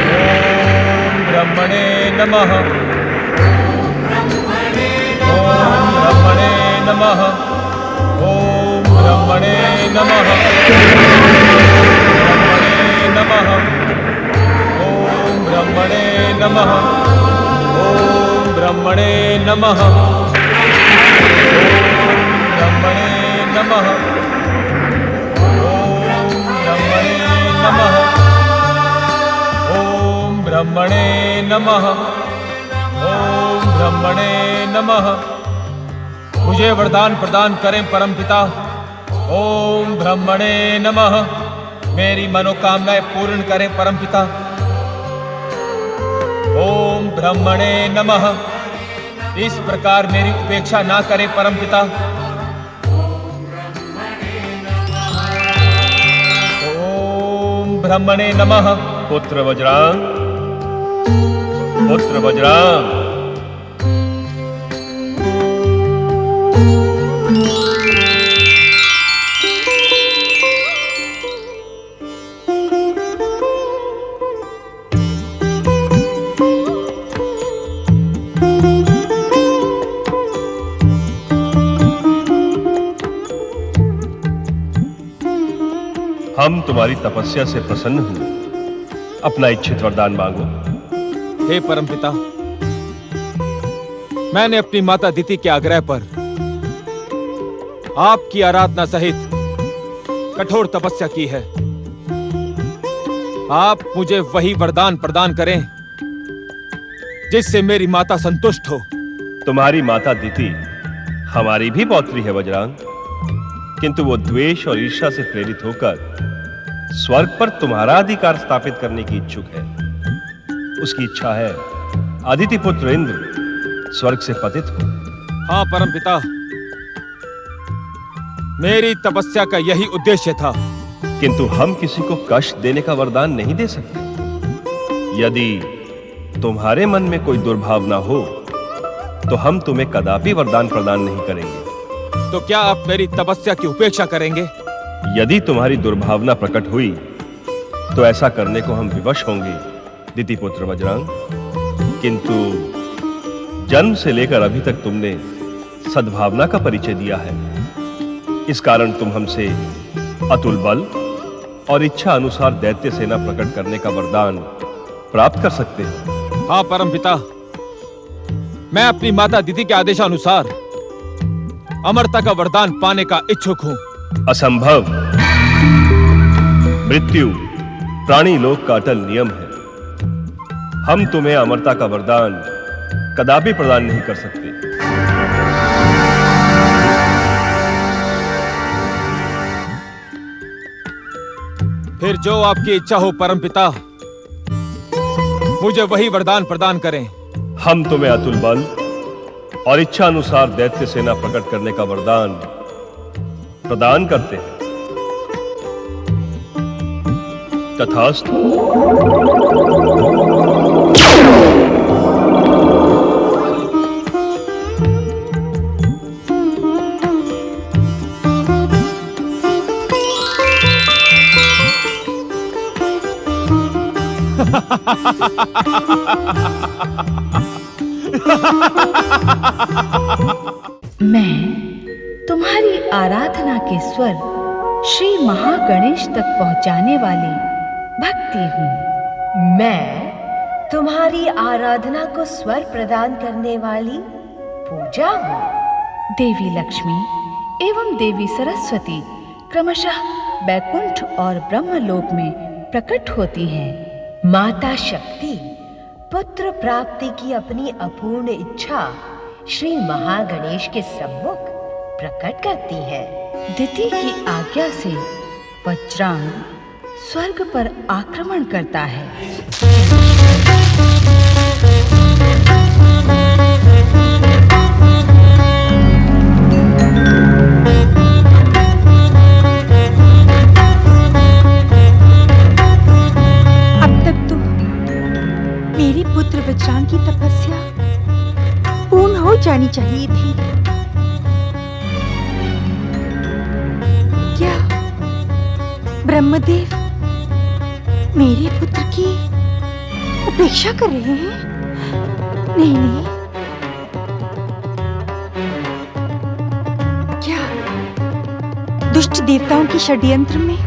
ओम ब्रह्मणे नमः। ओम ब्रह्मणे नमः। ओम ब्रह्मणे नमः। ओम ब्रह्मणे नमः। ओम ब्रह्मणे नमः। ब्रह्मणे नमः। ओम ब्रह्मणे नमः। ओम ब्रह्मणे नमः। मुझे वरदान प्रदान करें परमपिता। ओम ब्रह्मणे नमः। मेरी मनोकामनाएं पूर्ण करें परमपिता। ओम ब्रह्मणे नमः। इस प्रकार मेरी उपेक्षा ना करें परमपिता। ब्रह्मणे नमः। पुत्र वज्रांग, पुत्र वज्रांग। हम तुम्हारी तपस्या से प्रसन्न हुए। अपना इच्छित वरदान मांगो। हे परमपिता, मैंने अपनी माता दिति के आग्रह पर आपकी आराधना सहित कठोर तपस्या की है। आप मुझे वही वरदान प्रदान करें जिससे मेरी माता संतुष्ट हो। तुम्हारी माता दिति हमारी भी पौत्री है वज्रांग, किंतु वो द्वेष और ईर्ष्या से प्रेरित होकर स्वर्ग पर तुम्हारा अधिकार स्थापित करने की इच्छुक है। उसकी इच्छा है अदिति पुत्र इंद्र स्वर्ग से पतित हो। हाँ परमपिता, मेरी तपस्या का यही उद्देश्य था। किंतु हम किसी को कष्ट देने का वरदान नहीं दे सकते। यदि तुम्हारे मन में कोई दुर्भावना हो तो हम तुम्हें कदापि वरदान प्रदान नहीं करेंगे। तो क्या आप मेरी तपस्या की उपेक्षा करेंगे? यदि तुम्हारी दुर्भावना प्रकट हुई तो ऐसा करने को हम विवश होंगे दिति पुत्र वज्रांग। किंतु जन्म से लेकर अभी तक तुमने सद्भावना का परिचय दिया है। इस कारण तुम हमसे अतुल बल और इच्छा अनुसार दैत्य सेना प्रकट करने का वरदान प्राप्त कर सकते हो। हाँ परमपिता, मैं अपनी माता दिति के आदेशानुसार अमरता का वरदान पाने का इच्छुक हूं। असंभव। मृत्यु प्राणी लोक का अटल नियम है। हम तुम्हें अमरता का वरदान कदापि प्रदान नहीं कर सकते। फिर जो आपकी इच्छा हो परमपिता, मुझे वही वरदान प्रदान करें। हम तुम्हें अतुल बल और इच्छा अनुसार दैत्य सेना प्रकट करने का वरदान प्रदान करते हैं। तथास्तु। मैं तुम्हारी आराधना के स्वर श्री महागणेश तक पहुंचाने वाली भक्ति हूँ। मैं तुम्हारी आराधना को स्वर प्रदान करने वाली पूजा हूँ। देवी लक्ष्मी एवं देवी सरस्वती क्रमशः बैकुंठ और ब्रह्मलोक में प्रकट होती हैं। माता शक्ति पुत्र प्राप्ति की अपनी अपूर्ण इच्छा श्री महागणेश के सम्मुख प्रकट करती है। दिति की आज्ञा से वज्रांग स्वर्ग पर आक्रमण करता है। मेरे पुत्र वज्रांग की तपस्या पूर्ण हो जानी चाहिए थी। क्या ब्रह्मदेव मेरे पुत्र की उपेक्षा कर रहे हैं? नहीं नहीं, क्या दुष्ट देवताओं के षड्यंत्र में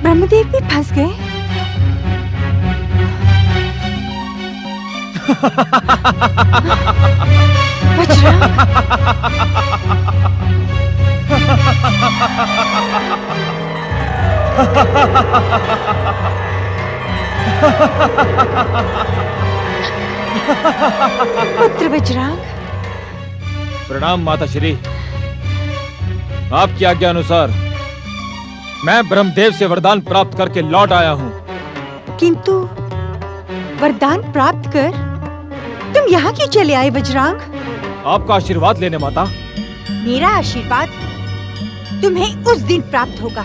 ब्रह्मदेव भी फंस गए? पुत्र वज्रांग। प्रणाम माता श्री। आपकी आज्ञा अनुसार मैं ब्रह्मदेव से वरदान प्राप्त करके लौट आया हूँ। किंतु वरदान प्राप्त कर तुम यहाँ क्यों चले आए वज्रांग? आपका आशीर्वाद लेने माता। मेरा आशीर्वाद तुम्हें उस दिन प्राप्त होगा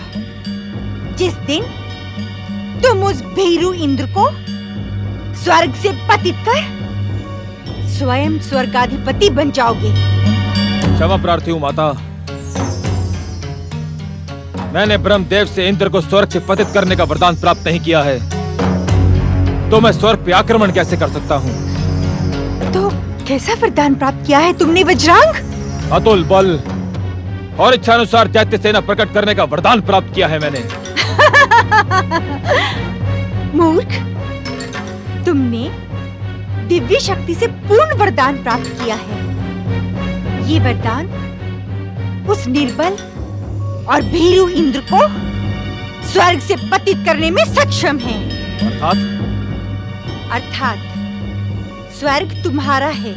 जिस दिन तुम उस भीरू इंद्र को स्वर्ग से पतित कर स्वयं स्वर्गाधिपति बन जाओगे। क्षमा प्रार्थी हूँ माता। मैंने ब्रह्मदेव से इंद्र को स्वर्ग से पतित करने का वरदान प्राप्त नहीं किया है, तो मैं स्वर्ग पे आक्रमण कैसे कर सकता हूँ? तो कैसा वरदान प्राप्त किया है तुमने वज्रांग? अतुल बल और इच्छानुसार दैत्य सेना प्रकट करने का वरदान प्राप्त किया है मैंने। मूर्ख, तुमने दिव्य शक्ति से पूर्ण वरदान प्राप्त किया है। ये वरदान उस निर्बल और भीरू इंद्र को स्वर्ग से पतित करने में सक्षम है। अर्थात स्वर्ग तुम्हारा है,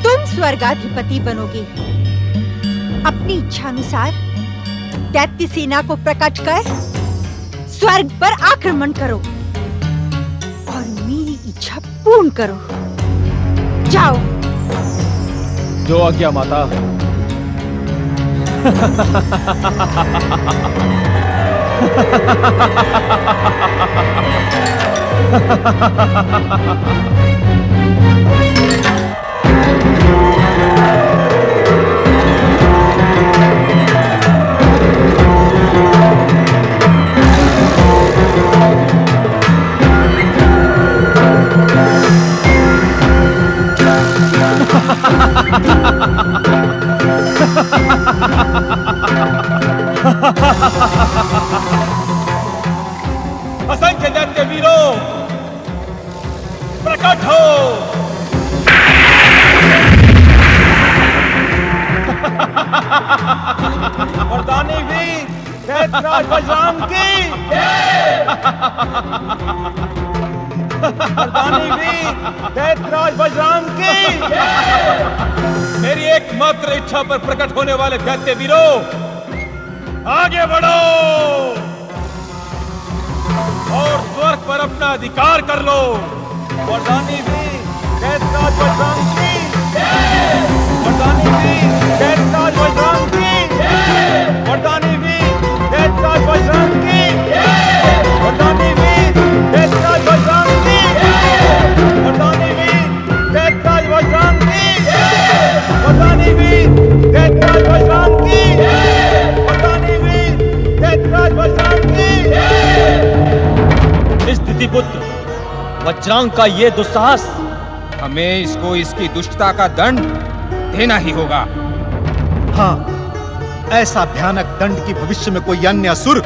तुम स्वर्गाधिपति बनोगे। अपनी इच्छा अनुसार दैत्य सेना को प्रकट कर स्वर्ग पर आक्रमण करो और मेरी इच्छा पूर्ण करो। जाओ। जो आज्ञा माता। असंख्य दैत्य वीरों, प्रकट हो। वरदानी वीर दैत्यराज वज्रांग की वरदानी वीर दैत्यराज वज्रांग की। मेरी एकमात्र इच्छा पर प्रकट होने वाले दैत्य वीरों, आगे बढ़ो और स्वर्ग पर अपना अधिकार कर लो। वरदानी वीर दैत्यराज वज्रांग की। वरदानी वीर दैत्यराज वज्रांग की। वरदानी वीर दैत्यराज वज्रांग की। वरदानी वीर दैत्यराज वज्रांग की। वरदानी वीर दैत्यराज वज्रांग की। वरदानी वीर दैत्यराज वज्रांग की। वरदानी वीर दैत्यराज वज्रांग की। स्थिति पुत्र वज्रांग का ये दुस्साहस, हमें इसको इसकी दुष्टता का दंड देना ही होगा। हाँ, ऐसा भयानक दंड की भविष्य में कोई अन्य असुर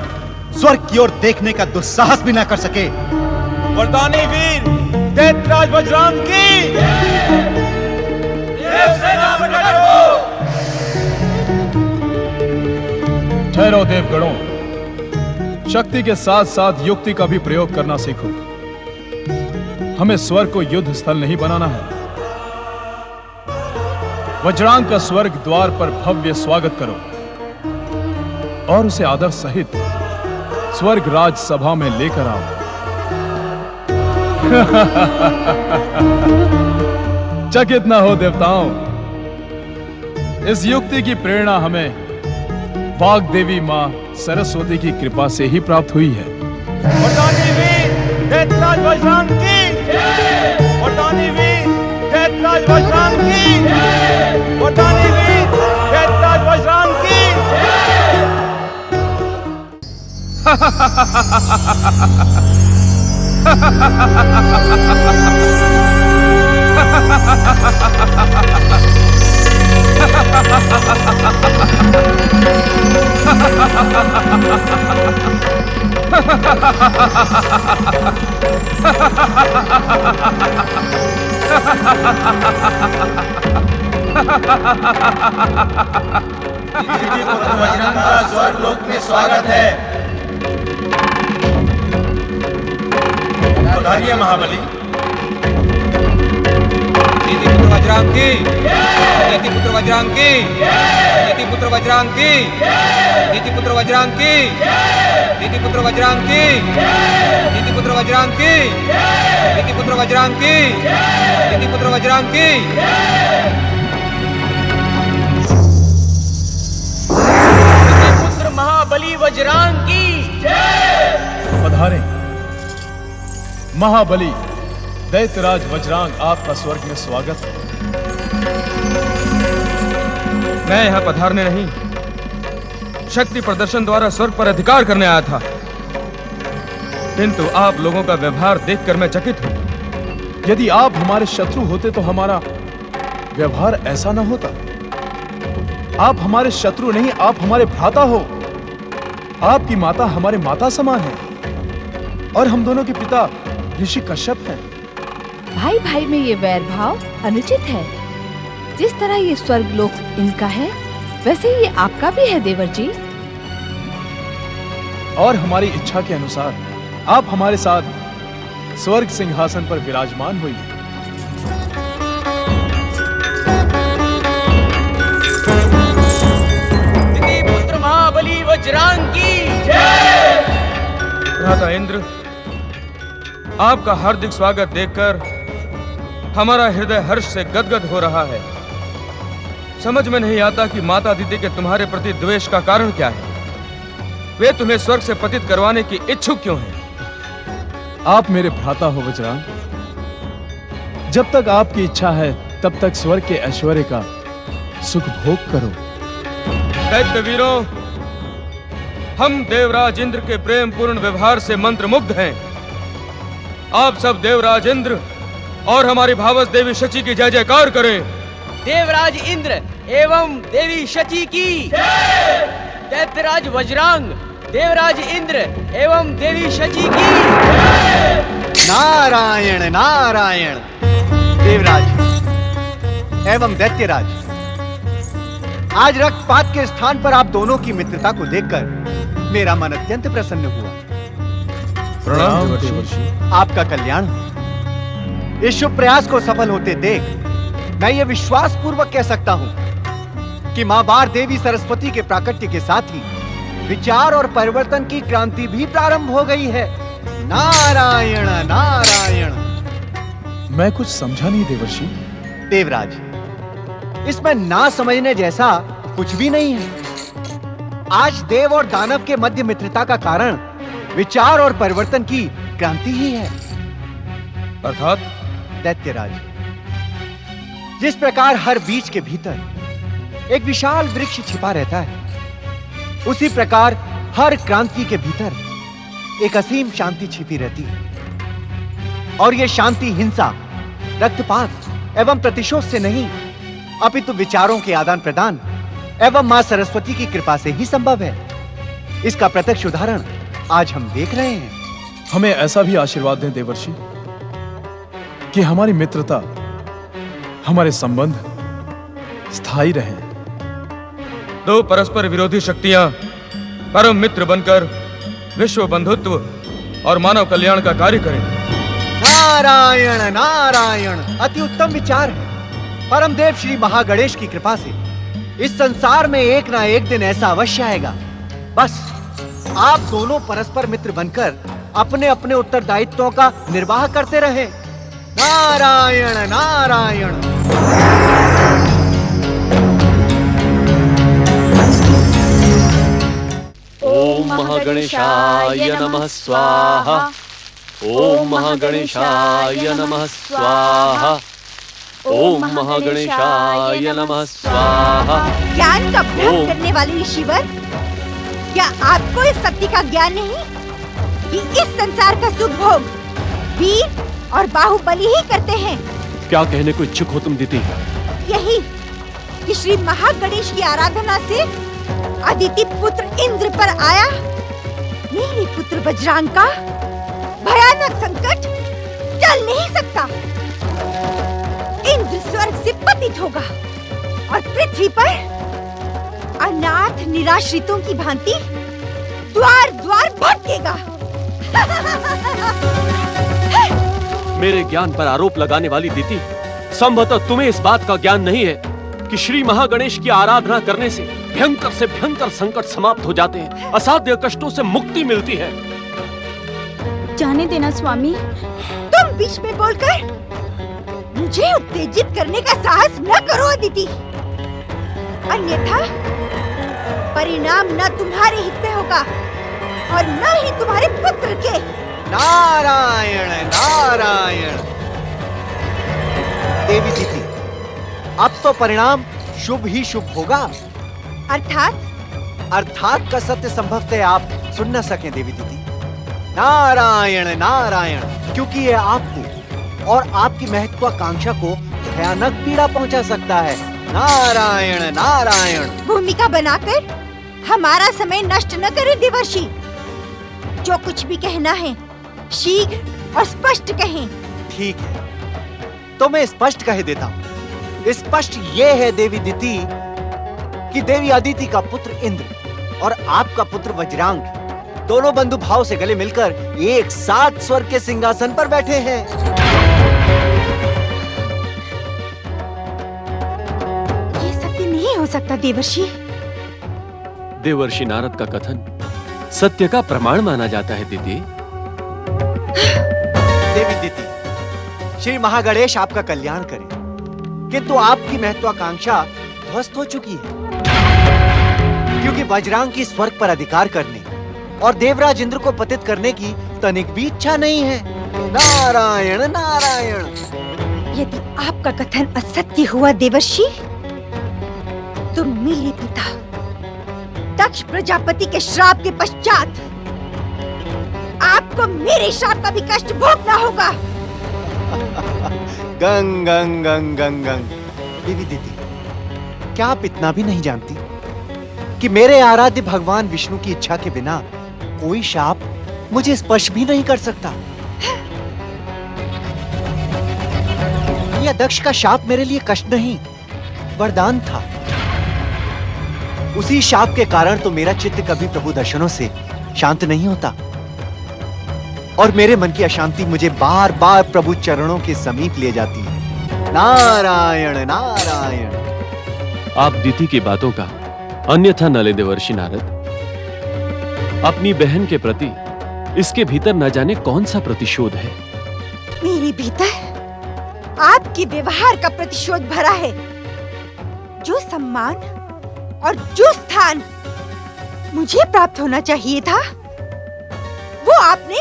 स्वर्ग की ओर देखने का दुस्साहस भी न कर सके। वरदानी वीर दैत्यराज वज्रांग की। देवसेना प्रकट हो। ठहरो देवगणों, शक्ति के साथ साथ युक्ति का भी प्रयोग करना सीखो। हमें स्वर्ग को युद्ध स्थल नहीं बनाना है। वज्रांग का स्वर्ग द्वार पर भव्य स्वागत करो और उसे आदर सहित स्वर्ग राज सभा में लेकर आओ। चकित न हो देवताओं, इस युक्ति की प्रेरणा हमें वाग देवी मां सरस्वती की कृपा से ही प्राप्त हुई है। वरदानी वीर दैत्यराज वज्रांग की। वरदानी वीर दैत्यराज वज्रांग की, वरदानी वीर दैत्यराज वज्रांग की। वज्रांग का स्वर्गलोक में स्वागत है। पधारिए महाबली। नीतिपुत्र वज्रांग की, नीतिपुत्र वज्रांग की, नीतिपुत्र वज्रांग की, नीतिपुत्र वज्रांग की, नीतिपुत्र वज्रांग की, नीतिपुत्र वज्रांग की, नीतिपुत्र वज्रांग की, नीतिपुत्र वज्रांग की। पुत्र महाबली वज्रांग की पधारे महाबली दैत्यराज वज्रांग, आपका स्वर्ग में स्वागत है। मैं यहाँ पधारने नहीं, शक्ति प्रदर्शन द्वारा स्वर्ग पर अधिकार करने आया था, किंतु आप लोगों का व्यवहार देखकर मैं चकित हूँ। यदि आप हमारे शत्रु होते तो हमारा व्यवहार ऐसा न होता। आप हमारे शत्रु नहीं, आप हमारे भ्राता हो। आपकी माता हमारे माता समान है और हम दोनों के पिता ऋषि कश्यप हैं। भाई भाई में ये वैर भाव अनुचित है। जिस तरह ये स्वर्गलोक इनका है, वैसे ही ये आपका भी है देवर जी। और हमारी इच्छा के अनुसार आप हमारे साथ स्वर्ग सिंहासन पर विराजमान हुई। पुत्र महाबली वज्रांग की। भ्राता इंद्र, आपका हार्दिक स्वागत देखकर हमारा हृदय हर्ष से गदगद हो रहा है। समझ में नहीं आता कि माता दीदी के तुम्हारे प्रति द्वेष का कारण क्या है। वे तुम्हें स्वर्ग से पतित करवाने की इच्छुक क्यों हैं? आप मेरे भ्राता हो वज्रांग। जब तक आपकी इच्छा है तब तक स्वर्ग के ऐश्वर्य का सुख भोग करो। दैत्य वीरों, हम देवराज इंद्र के प्रेम पूर्ण व्यवहार से मंत्रमुग्ध हैं। आप सब देवराज इंद्र और हमारी भावस देवी शची की जय जयकार करें। देवराज इंद्र एवं देवी शची की। दैत्यराज वज्रांग देवराज इंद्र एवं देवी शची की। नारायण नारायण। देवराज एवं दैत्यराज, आज रक्तपात के स्थान पर आप दोनों की मित्रता को देखकर मेरा मन अत्यंत प्रसन्न हुआ। प्रणाम देवर्षि। आपका कल्याण हो। इस शुभ प्रयास को सफल होते देख मैं ये विश्वास पूर्वक कह सकता हूं कि मां बार देवी सरस्वती के प्राकट्य के साथ ही विचार और परिवर्तन की क्रांति भी प्रारंभ हो गई है। नारायण नारायण। मैं कुछ समझा नहीं देवर्षि। देवराज, इसमें ना समझने जैसा कुछ भी नहीं है। आज देव और दानव के मध्य मित्रता का कारण विचार और परिवर्तन की क्रांति ही है। अर्थात दैत्यराज, जिस प्रकार हर बीज के भीतर एक विशाल वृक्ष छिपा रहता है, उसी प्रकार हर क्रांति के भीतर एक असीम शांति छिपी रहती है। और यह शांति हिंसा, रक्तपात एवं प्रतिशोध से नहीं, अपितु विचारों के आदान प्रदान एवं मां सरस्वती की कृपा से ही संभव है। इसका प्रत्यक्ष उदाहरण आज हम देख रहे हैं। हमें ऐसा भी आशीर्वाद दें देवर्षि कि हमारी मित्रता, हमारे संबंध स्थायी रहे। दो परस्पर विरोधी शक्तियां परम मित्र बनकर विश्व बंधुत्व और मानव कल्याण का कार्य करें। नारायण नारायण। अति उत्तम विचार है। परम देव श्री महागणेश की कृपा से इस संसार में एक ना एक दिन ऐसा अवश्य आएगा। बस आप दोनों परस्पर मित्र बनकर अपने अपने उत्तरदायित्वों का निर्वाह करते रहे। नारायण नारायण। ओम महागणेशाय नमः स्वाहा। ओम महागणेशाय नमः स्वाहा। ओम महागणेशाय नमः स्वाहा। ज्ञान का भ्रम करने वाले ऋषिवर, क्या आपको इस सत्य का ज्ञान नहीं कि इस संसार का सुख भोग वीर और बाहुबली ही करते हैं? क्या कहने को इच्छुक हो तुम दीदी? यही कि श्री महागणेश की आराधना से अदिति पुत्र इंद्र पर आया मेरे पुत्र वज्रांग का भयानक संकट टल नहीं सकता। इंद्र स्वर्ग से पतित होगा और पृथ्वी पर अनाथ निराश्रितों की भांति द्वार द्वार भटकेगा। मेरे ज्ञान पर आरोप लगाने वाली दीदी, संभवतः तुम्हें इस बात का ज्ञान नहीं है कि श्री महागणेश की आराधना करने से भयंकर संकट समाप्त हो जाते हैं, असाध्य कष्टों से मुक्ति मिलती है। जाने देना स्वामी। तुम बीच में बोलकर मुझे उत्तेजित करने का साहस न करो अदिति, अन्यथा परिणाम न तुम्हारे हित में होगा और न ही तुम्हारे पुत्र के। नारायण नारायण। देवी दीदी, अब तो परिणाम शुभ ही शुभ होगा। अर्थात का सत्य संभवतः आप सुन न सकें देवी दीदी। नारायण नारायण, क्योंकि ये आपको और आपकी महत्वाकांक्षा को भयानक पीड़ा पहुंचा सकता है। नारायण नारायण। भूमिका बनाकर हमारा समय नष्ट न करे देवर्षि। जो कुछ भी कहना है शीघ्र और स्पष्ट कहें। ठीक है, तो मैं स्पष्ट कह देता हूँ। स्पष्ट ये है देवी दीदी कि देवी अदिति का पुत्र इंद्र और आपका पुत्र वज्रांग दोनों बंधु भाव से गले मिलकर एक साथ स्वर्ग के सिंहासन पर बैठे हैं। ये सत्य नहीं हो सकता देवर्षि। देवर्षि नारद का कथन सत्य का प्रमाण माना जाता है दीदी। देवी दीदी, श्री महागणेश आपका कल्याण करे, किंतु आपकी महत्वाकांक्षा ध्वस्त हो चुकी है, क्योंकि वज्रांग की स्वर्ग पर अधिकार करने और देवराज इंद्र को पतित करने की तनिक भी इच्छा नहीं है। नारायण नारायण। यदि आपका कथन असत्य हुआ देवर्षि, तो मेरे पिता दक्ष प्रजापति के श्राप के पश्चात आपको मेरे श्राप का भी कष्ट भोगना होगा। गंग गंग गंग गंग गंग। देवी दीदी, क्या आप इतना भी नहीं जानती कि मेरे आराध्य भगवान विष्णु की इच्छा के बिना कोई शाप मुझे स्पर्श भी नहीं कर सकता। यह दक्ष का शाप मेरे लिए कष्ट नहीं, वरदान था। उसी शाप के कारण तो मेरा चित्त कभी प्रभु दर्शनों से शांत नहीं होता और मेरे मन की अशांति मुझे बार बार प्रभु चरणों के समीप ले जाती है। नारायण नारायण। आप दीदी की बातों का अन्यथा न ले देवर्षि नारद। अपनी बहन के प्रति इसके भीतर न जाने कौन सा प्रतिशोध है। मेरे भीतर आपके व्यवहार का प्रतिशोध भरा है। जो सम्मान और जो स्थान मुझे प्राप्त होना चाहिए था, वो आपने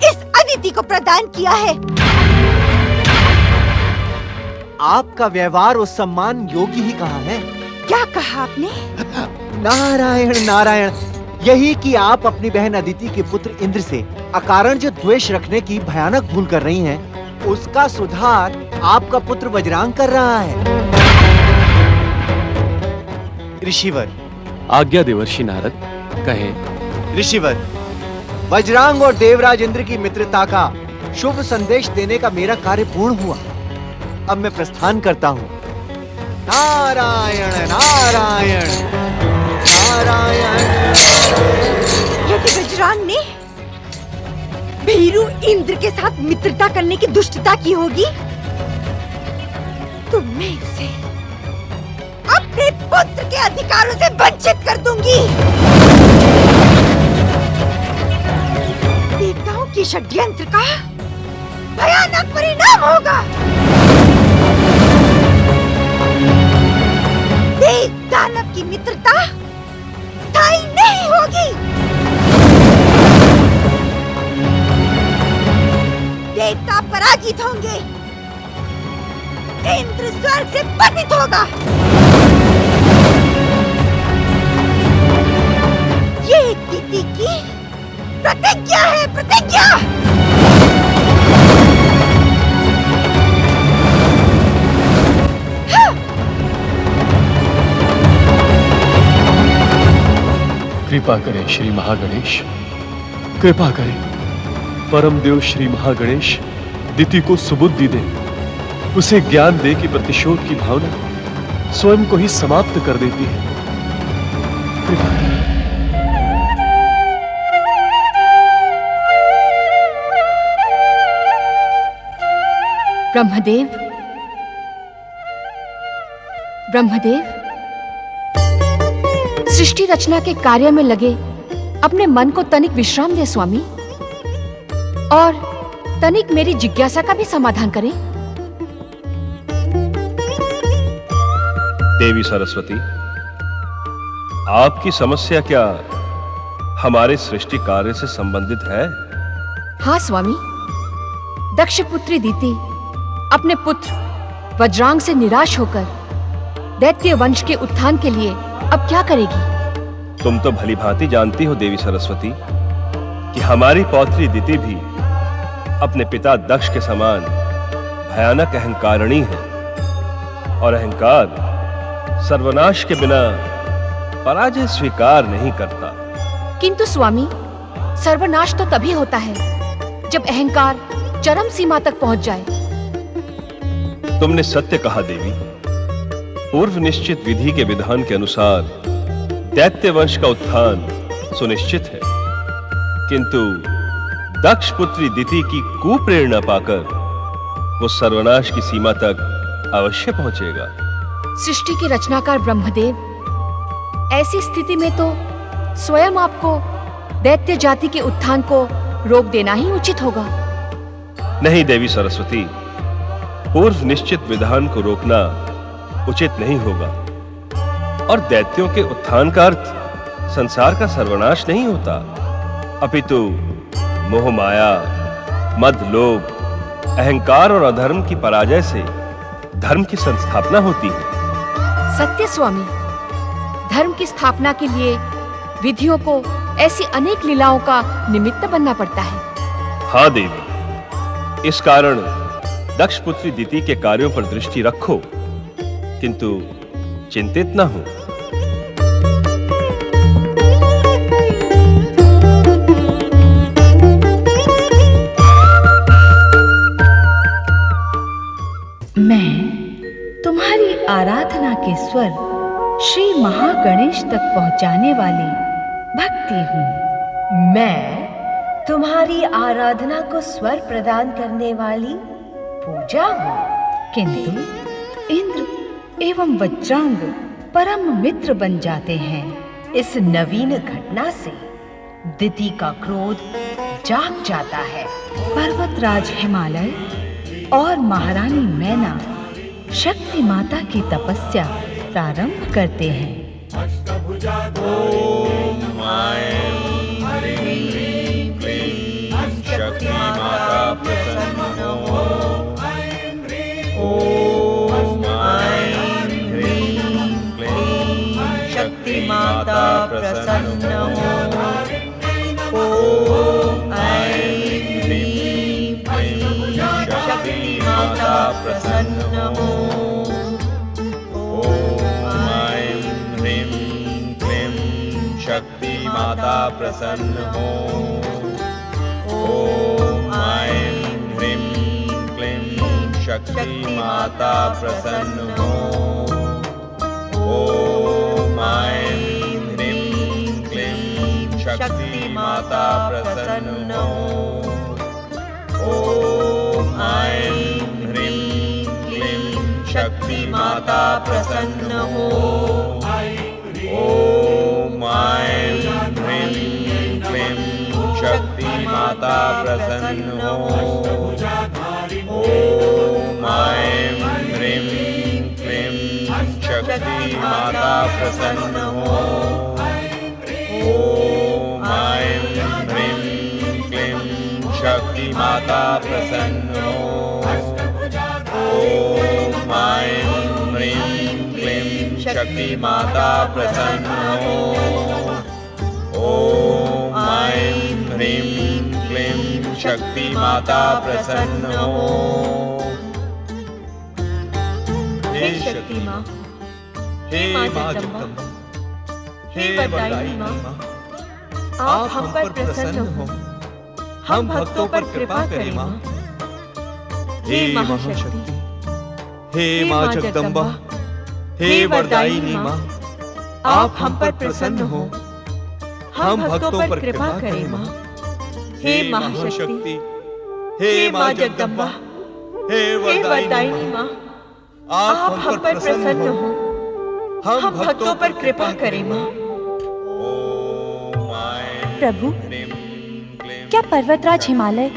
इस अदिति को प्रदान किया है। आपका व्यवहार उस सम्मान योग्य ही कहा है। क्या कहा आपने? नारायण नारायण। यही कि आप अपनी बहन अदिति के पुत्र इंद्र से अकारण जो द्वेष रखने की भयानक भूल कर रही हैं, उसका सुधार आपका पुत्र वज्रांग कर रहा है। ऋषिवर। आज्ञा देवर्षि नारद, कहें। ऋषिवर, वज्रांग और देवराज इंद्र की मित्रता का शुभ संदेश देने का मेरा कार्य पूर्ण हुआ। अब मैं प्रस्थान करता हूँ। नारायण नारायण नारायण। यदि वज्रांग ने भीरू इंद्र के साथ मित्रता करने की दुष्टता की होगी, तो मैं उसे अपने पुत्र के अधिकारों से वंचित कर दूंगी। देवताओं के षड्यंत्र का भयानक परिणाम होगा। देव दानव की मित्रता स्थायी नहीं होगी। देवता पराजित होंगे, इंद्र स्वर्ग से पतित होगा। ये दिति की प्रतिज्ञा है, प्रतिज्ञा। कृपा करें श्री महागणेश, कृपा करें। परम देव श्री महागणेश दिति को सुबुद्धि दे, उसे ज्ञान दे कि प्रतिशोध की भावना स्वयं को ही समाप्त कर देती है। कृपा करें। ब्रह्मदेव, ब्रह्मदेव, सृष्टि रचना के कार्य में लगे अपने मन को तनिक विश्राम दे स्वामी, और तनिक मेरी जिज्ञासा का भी समाधान करें। देवी सरस्वती, आपकी समस्या क्या हमारे सृष्टि कार्य से संबंधित है? हाँ स्वामी, दक्ष पुत्री दिति अपने पुत्र वज्रांग से निराश होकर दैत्य वंश के उत्थान के लिए अब क्या करेगी? तुम तो भली भांति जानती हो देवी सरस्वती कि हमारी पौत्री दिति भी अपने पिता दक्ष के समान भयानक अहंकारिणी है, और अहंकार सर्वनाश के बिना पराजय स्वीकार नहीं करता। किंतु स्वामी, सर्वनाश तो तभी होता है जब अहंकार चरम सीमा तक पहुंच जाए। तुमने सत्य कहा देवी। पूर्व निश्चित विधि के विधान के अनुसार दैत्य वंश का उत्थान सुनिश्चित है, किंतु दक्ष पुत्री दिति की कुप्रेरणा पाकर वो सर्वनाश की सीमा तक अवश्य पहुंचेगा। सृष्टि के रचनाकार ब्रह्मदेव, ऐसी स्थिति में तो स्वयं आपको दैत्य जाति के उत्थान को रोक देना ही उचित होगा। नहीं देवी सरस्वती, पूर्व निश्चित विधान को रोकना उचित नहीं होगा, और दैत्यों के उत्थान का अर्थ संसार का सर्वनाश नहीं होता, अपितु मोह माया, मद, लोभ, अहंकार और अधर्म की पराजय से धर्म की संस्थापना होती है। सत्य स्वामी, धर्म की स्थापना के लिए विधियों को ऐसी अनेक लीलाओं का निमित्त बनना पड़ता है। हाँ देवी, इस कारण दक्ष पुत्री दिति के कार्यों पर दृष्टि रखो, किंतु चिंतित न हो। मैं तुम्हारी आराधना के स्वर श्री महागणेश तक पहुंचाने वाली भक्ति हूँ। मैं तुम्हारी आराधना को स्वर प्रदान करने वाली पूजा हूँ। किंतु इंद्र एवं वज्रांग परम मित्र बन जाते हैं। इस नवीन घटना से दिति का क्रोध जाग जाता है। पर्वतराज हिमालय और महारानी मैना शक्ति माता की तपस्या प्रारंभ करते हैं। ओम ऐं ह्रीं क्लीं शक्ति माता प्रसन्न हो। ओम ऐं ह्रीं क्लीं शक्ति माता प्रसन्न हो। ओम ऐं ह्रीं क्लीं शक्ति माता प्रसन्न हो। शक्ति माता प्रसन्न हो। ओम ऐं ह्रीं क्लीं शक्ति माता प्रसन्न हो। ओम ऐं ह्रीं क्लीं शक्ति माता प्रसन्न हो। ओम ऐं ह्रीं क्लीं शक्ति माता प्रसन्न हो। ओम ऐं ह्रीं क्लीं शक्ति माता प्रसन्न हो। ओम ऐं ह्रीं क्लीं शक्ति माता प्रसन्न हो। ओम ऐं ह्रीं क्लीं शक्ति माता माता प्रसन्न हो। ओम ऐं ह्रीं क्लीं शक्ति माता प्रसन्न हो। ओम ऐं ह्रीं क्लीं शक्ति माता प्रसन्न हो। हे शक्ति माँ, हे माँ जगदम्बा, हे वरदायिनी माँ, आप हम पर प्रसन्न हो, हम भक्तों पर कृपा करें माँ। हे महाशक्ति, हे माँ जगदम्बा, हे वरदायिनी माँ, आप हम पर प्रसन्न हो, हम भक्तों पर कृपा करें माँ। हे महाशक्ति, हे माँ जगदम्बा, हे वरदायिनी माँ, आप हम पर प्रसन्न हो, हम भक्तों पर कृपा करें माँ। प्रभु, क्या पर्वतराज हिमालय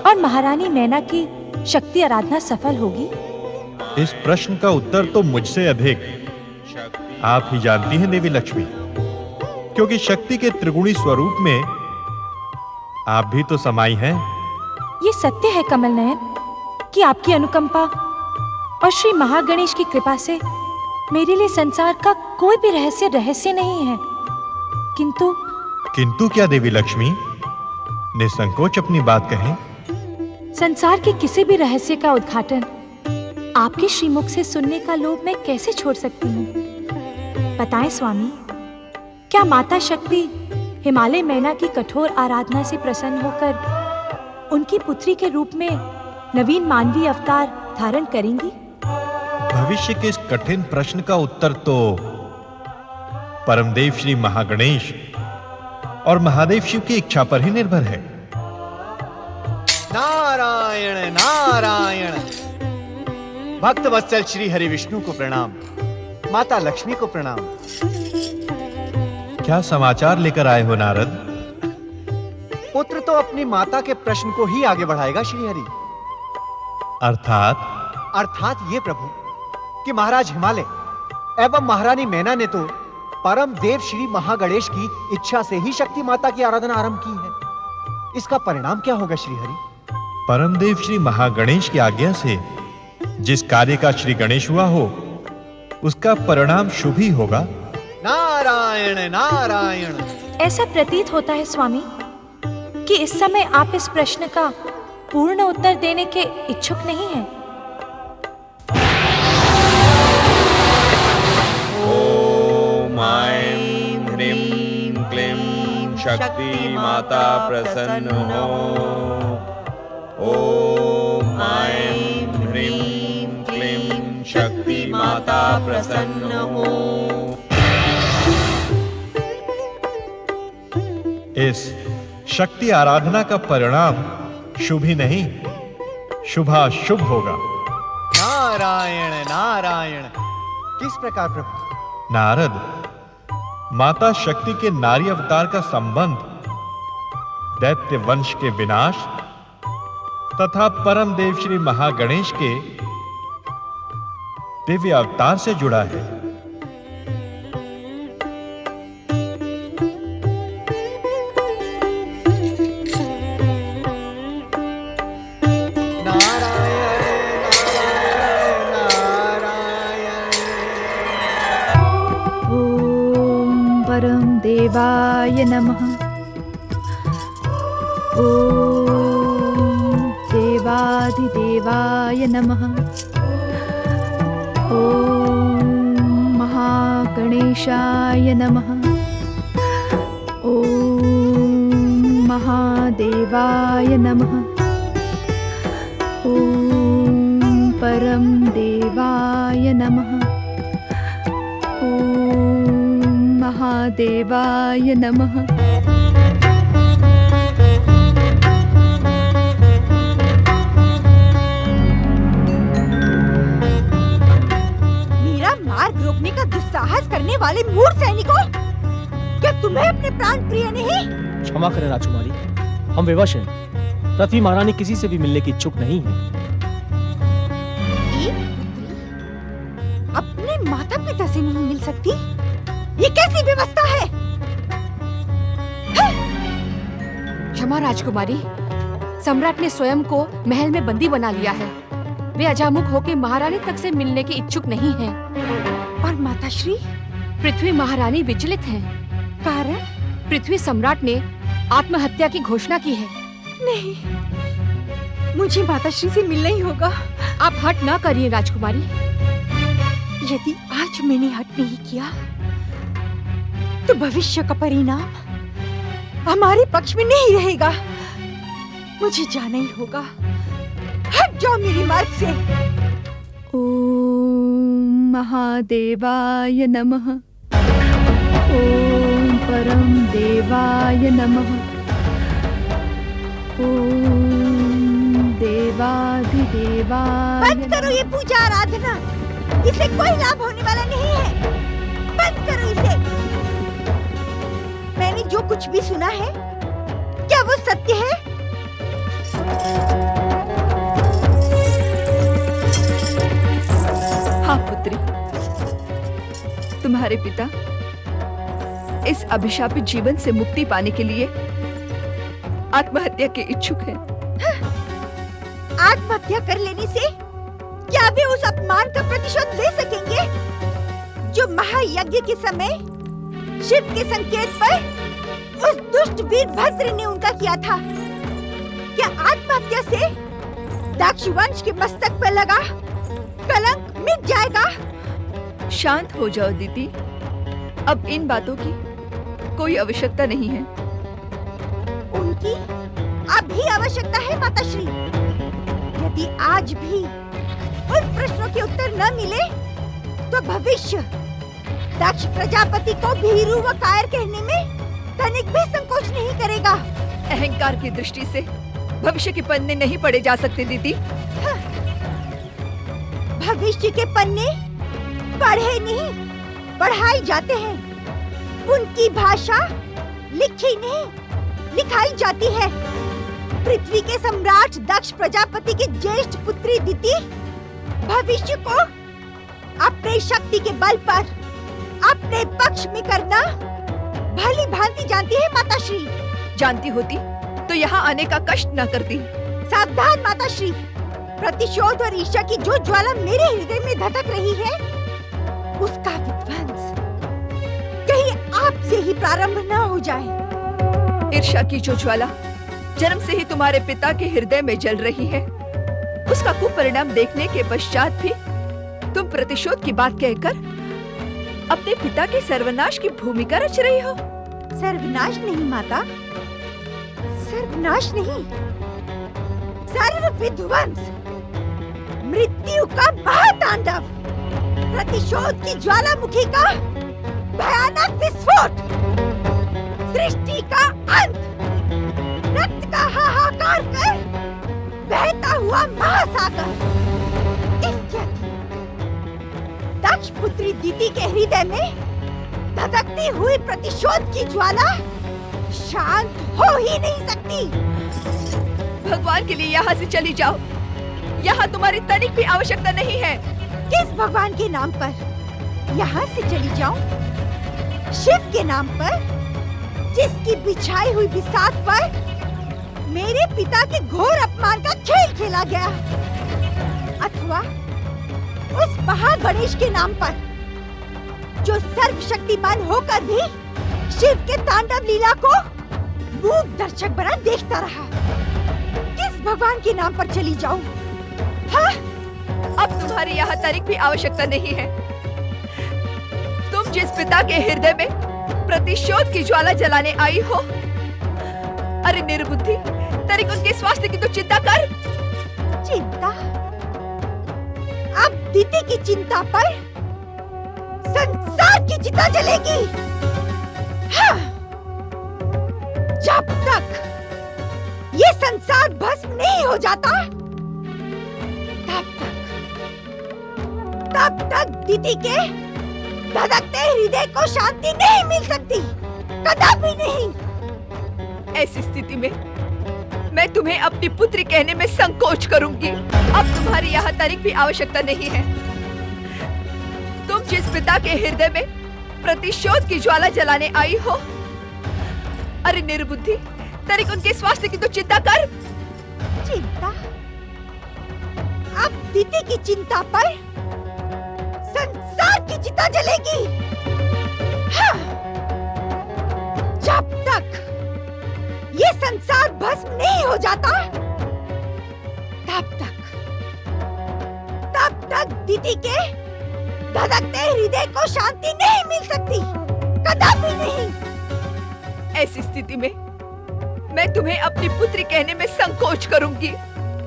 और महारानी मैना की शक्ति आराधना सफल होगी? इस प्रश्न का उत्तर तो मुझसे अधिक आप ही जानती हैं देवी लक्ष्मी, क्योंकि शक्ति के त्रिगुणी स्वरूप में आप भी तो समाई हैं। ये सत्य है कमल नयन कि आपकी अनुकंपा और श्री महागणेश की कृपा से मेरे लिए संसार का कोई भी रहस्य नहीं है। किंतु क्या देवी लक्ष्मी? निसंकोच अपनी बात कहें। संसार के किसी भी रहस्य का उद्घाटन आपके श्रीमुख से सुनने का लोभ मैं कैसे छोड़ सकती हूँ? बताएं स्वामी, क्या माता शक्ति हिमालय मैना की कठोर आराधना से प्रसन्न होकर उनकी पुत्री के रूप में नवीन मानवीय अवतार धारण करेंगी? भविष्य के इस कठिन प्रश्न का उत्तर तो परमदेव श्री महागणेश और महादेव शिव की इच्छा पर ही निर्भर है। नारायण नारायण। भक्त वत्सल श्री हरि विष्णु को प्रणाम, माता लक्ष्मी को प्रणाम। क्या समाचार लेकर आए हो नारद? पुत्र तो अपनी माता के प्रश्न को ही आगे बढ़ाएगा श्री हरि। अर्थात ये प्रभु कि महाराज हिमालय एवं महारानी मैना ने तो परम देव श्री महागणेश की इच्छा से ही शक्ति माता की आराधना आरंभ की है। इसका परिणाम क्या होगा श्री हरि? परमदेव श्री महागणेश की आज्ञा से जिस कार्य का श्री गणेश हुआ हो, उसका परिणाम शुभ ही होगा। नारायण नारायण। ऐसा प्रतीत होता है स्वामी कि इस समय आप इस प्रश्न का पूर्ण उत्तर देने के इच्छुक नहीं हैं। ओम ऐं ह्रीं क्लीं शक्ति माता प्रसन्न हो। ओम ऐं ह्रीं क्लीं शक्ति माता प्रसन्न हो। इस शक्ति आराधना का परिणाम शुभ ही नहीं, शुभाशुभ होगा। नारायण नारायण। किस प्रकार प्रभु? नारद, माता शक्ति के नारी अवतार का संबंध दैत्य वंश के विनाश तथा परम देव श्री महागणेश के दिव्य अवतार से जुड़ा है। देवाय नमः। ओम देवाधिदेवाय नमः। ओम महागणेशाय नमः। ओम महादेवाय नमः। ओम परम देवाय नमः। महादेवाय नमः। मेरा मार्ग रोकने का दुस्साहस करने वाले मूर्ख सैनिकों, क्या तुम्हें अपने प्राण प्रिय नहीं? क्षमा करें राजकुमारी, हम विवश हैं। पृथ्वी महारानी किसी से भी मिलने की इच्छुक नहीं है। एक पुत्री अपने माता पिता से नहीं मिल सकती? ये कैसी व्यवस्था है? क्षमा राजकुमारी, सम्राट ने स्वयं को महल में बंदी बना लिया है। वे अजामुख होकर महारानी तक से मिलने की इच्छुक नहीं हैं। और माताश्री? पृथ्वी महारानी विचलित हैं। कारण? पृथ्वी सम्राट ने आत्महत्या की घोषणा की है। नहीं, मुझे माताश्री से मिलना ही होगा। आप हट ना करिए राजकुमारी। यदि आज मैंने हट नहीं किया तो भविष्य का परिणाम हमारे पक्ष में नहीं रहेगा। मुझे जाना ही होगा। हट जाओ मेरे मार्ग से। ओम महादेवाय नमः। ओम परम देवाय नमः। ओम देवाधिदेवाय। बंद करो ये पूजा आराधना। इसे कोई लाभ होने वाला नहीं है। बंद करो इसे। मैंने जो कुछ भी सुना है, क्या वो सत्य है? हाँ पुत्री, तुम्हारे पिता इस अभिशापित जीवन से मुक्ति पाने के लिए आत्महत्या के इच्छुक हैं। आत्महत्या कर लेने से क्या वे उस अपमान का प्रतिशोध ले सकेंगे जो महायज्ञ के समय शिव के संकेत पर उस दुष्ट वीरभद्र ने उनका किया था? क्या आत्महत्या से दक्ष वंश के मस्तक पर लगा कलंक मिट जाएगा? शांत हो जाओ दीदी। अब इन बातों की कोई आवश्यकता नहीं है। उनकी अभी आवश्यकता है माताश्री। यदि आज भी उन प्रश्नों के उत्तर न मिले तो भविष्य दक्ष प्रजापति को भीरू व कायर कहने में तनिक भी संकोच नहीं करेगा। अहंकार की दृष्टि से भविष्य के पन्ने नहीं पढ़े जा सकते दीदी। भविष्य के पन्ने पढ़े नहीं, पढ़ाई जाते हैं। उनकी भाषा लिखी नहीं, लिखाई जाती है। पृथ्वी के सम्राट दक्ष प्रजापति की ज्येष्ठ पुत्री दिति भविष्य को अपने शक्ति के बल पर अपने पक्ष में करना भली भांति जानती है माताश्री। जानती होती तो यहाँ आने का कष्ट न करती। सावधान माताश्री। प्रतिशोध और ईर्ष्या की जो ज्वाला मेरे हृदय में धधक रही है, उसका विध्वंस कहीं आपसे ही प्रारंभ न हो जाए। ईर्ष्या की जो ज्वाला जन्म से ही तुम्हारे पिता के हृदय में जल रही है, उसका कुपरिणाम देखने के पश्चात भी तुम प्रतिशोध की बात कहकर अपने पिता के सर्वनाश की भूमिका रच रही हो। सर्वनाश नहीं माता, सर्वनाश नहीं, सर्व विध्वंस, मृत्यु का महातांडव, प्रतिशोध की ज्वालामुखी का भयानक विस्फोट, सृष्टि का अंत, रक्त का हाहाकार कर बहता हुआ महासागर। इसके दक्ष पुत्री दिति के हृदय में धधकती हुई प्रतिशोध की ज्वाला शांत हो ही नहीं सकती। भगवान के लिए यहाँ से चली जाओ। यहाँ तुम्हारी तनिक भी आवश्यकता नहीं है। किस भगवान के नाम पर यहाँ से चली जाऊं? शिव के नाम पर, जिसकी बिछाई हुई बिसात पर मेरे पिता के घोर अपमान का खेल खेला गया, अथवा उस महागणेश के नाम पर जो सर्वशक्तिमान होकर भी शिव के तांडव लीला को मूक दर्शक बना देखता रहा। किस भगवान के नाम पर चली जाऊं? हाँ? अब तुम्हारी यहाँ तनिक भी आवश्यकता नहीं है। तुम जिस पिता के हृदय में प्रतिशोध की ज्वाला जलाने आई हो, अरे निर्बुद्धि, तनिक उनके स्वास्थ्य की तो चिंता कर। चिंता? अब दिति की चिंता पर संसार की चिता जलेगी। हाँ। जब तक ये संसार भस्म नहीं हो जाता, तब तक दिति के धधकते हृदय को शांति नहीं मिल सकती, कदापि नहीं। ऐसी स्थिति में मैं तुम्हें अपनी पुत्री कहने में संकोच करूंगी। अब तुम्हारी यहाँ तनिक भी आवश्यकता नहीं है। तुम जिस पिता के हृदय में प्रतिशोध की ज्वाला जलाने आई हो, अरे निर्बुद्धि, तनिक उनके स्वास्थ्य की तो चिंता कर। चिंता? अब दीदी की चिंता पर संसार की चिता जलेगी। हाँ। जब तक ये संसार भस्म नहीं हो जाता, तब तक दीदी के धड़कते हृदय को शांति नहीं मिल सकती, कदापि नहीं। ऐसी स्थिति में मैं तुम्हें अपनी पुत्री कहने में संकोच करूंगी।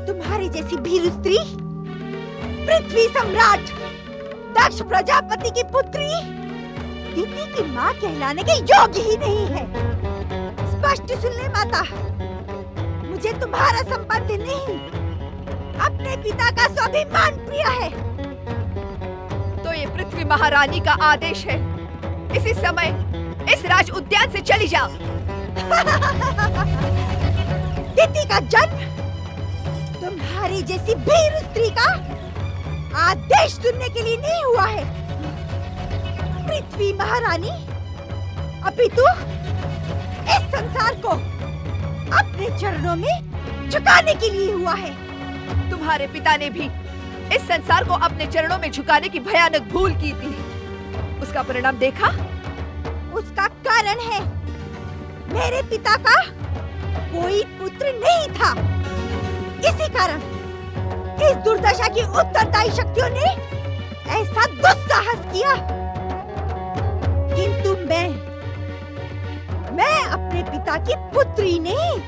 तुम्हारी जैसी भीरू स्त्री, पृथ्वी सम्राट दक्ष प्रजापति की पुत्री, दीदी की माँ कहलाने के योग्य ही नहीं है। स्पष्ट सुन ले माता, मुझे तुम्हारा संबंध नहीं, अपने पिता का स्वाभिमान प्रिय है। तो ये पृथ्वी महारानी का आदेश है, इसी समय इस राज उद्यान से चली जाओ। दीदी का जन्म तुम्हारी जैसी भीरू स्त्री का आदेश सुनने के लिए नहीं हुआ है पृथ्वी महारानी, अपितु इस संसार को अपने चरणों में झुकाने के लिए हुआ है। तुम्हारे पिता ने भी इस संसार को अपने चरणों में झुकाने की भयानक भूल की थी। उसका परिणाम देखा? उसका कारण है मेरे पिता का कोई पुत्र नहीं था। इसी कारण इस दुर्दशा की उत्तरदायी शक्तियों ने ऐसा दुस्साहस किया। किंतु मैं अपने पिता की पुत्री नहीं,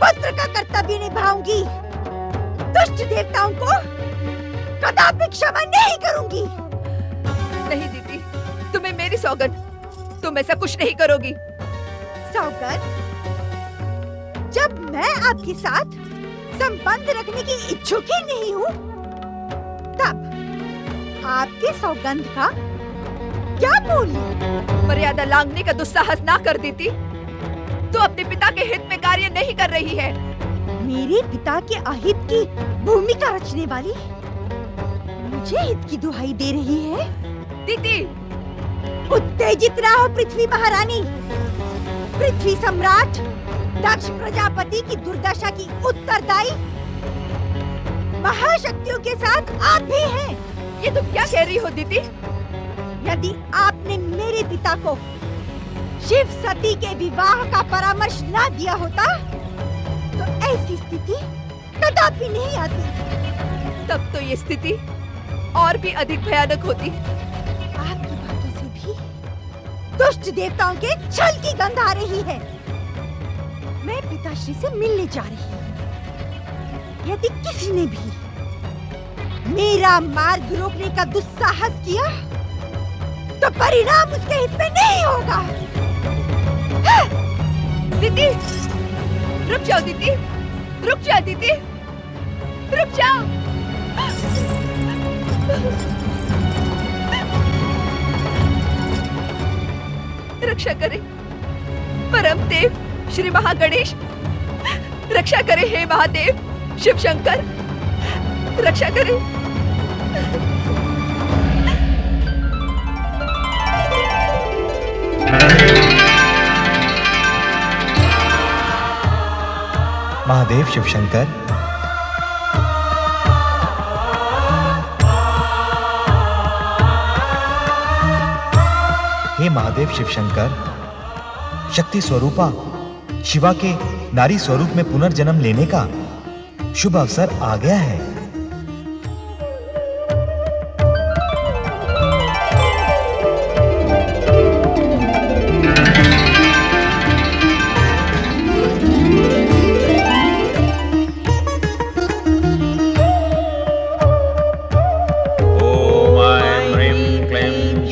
पुत्र का कर्तव्य निभाऊंगी। दुष्ट देवताओं को कदापि क्षमा नहीं करूंगी। नहीं दीदी, तुम्हें मेरी सौगंध, तुम ऐसा कुछ नहीं करोगी। सौगंध? जब मैं आपके साथ संबंध रखने की इच्छुक ही नहीं हूँ, तब आपके सौगंध का क्या मूल्य? मर्यादा लांघने का दुस्साहस ना कर देती तो अपने पिता के हित में कार्य नहीं कर रही है। मेरे पिता के अहित की भूमिका रचने वाली मुझे हित की दुहाई दे रही है। दीदी, उत्तेजित रहो पृथ्वी महारानी। पृथ्वी सम्राट दक्ष प्रजापति की दुर्दशा की उत्तरदायी महाशक्तियों के साथ आप भी हैं। ये तुम क्या कह रही हो दीदी? यदि आपने मेरे पिता को शिव सती के विवाह का परामर्श न दिया होता, तो ऐसी स्थिति कदापि नहीं आती। तब तो ये स्थिति और भी अधिक भयानक होती। आपकी बातों से भी दुष्ट देवताओं के छल की गंध आ रही है। मैं पिताश्री से मिलने जा रही हूँ। यदि किसी ने भी मेरा मार्ग रोकने का दुस्साहस किया, तो परिणाम उसके हित में नहीं होगा। दीदी, रुक जाओ दीदी, रुक जाओ दीदी, रुक जाओ। रक्षा करे परम देव श्री महागणेश, रक्षा करे हे महादेव शिव शंकर, रक्षा करे। महादेव शिव शंकर, हे महादेव शिव शंकर, शक्ति स्वरूपा शिवा के नारी स्वरूप में पुनर्जन्म लेने का शुभ अवसर आ गया है।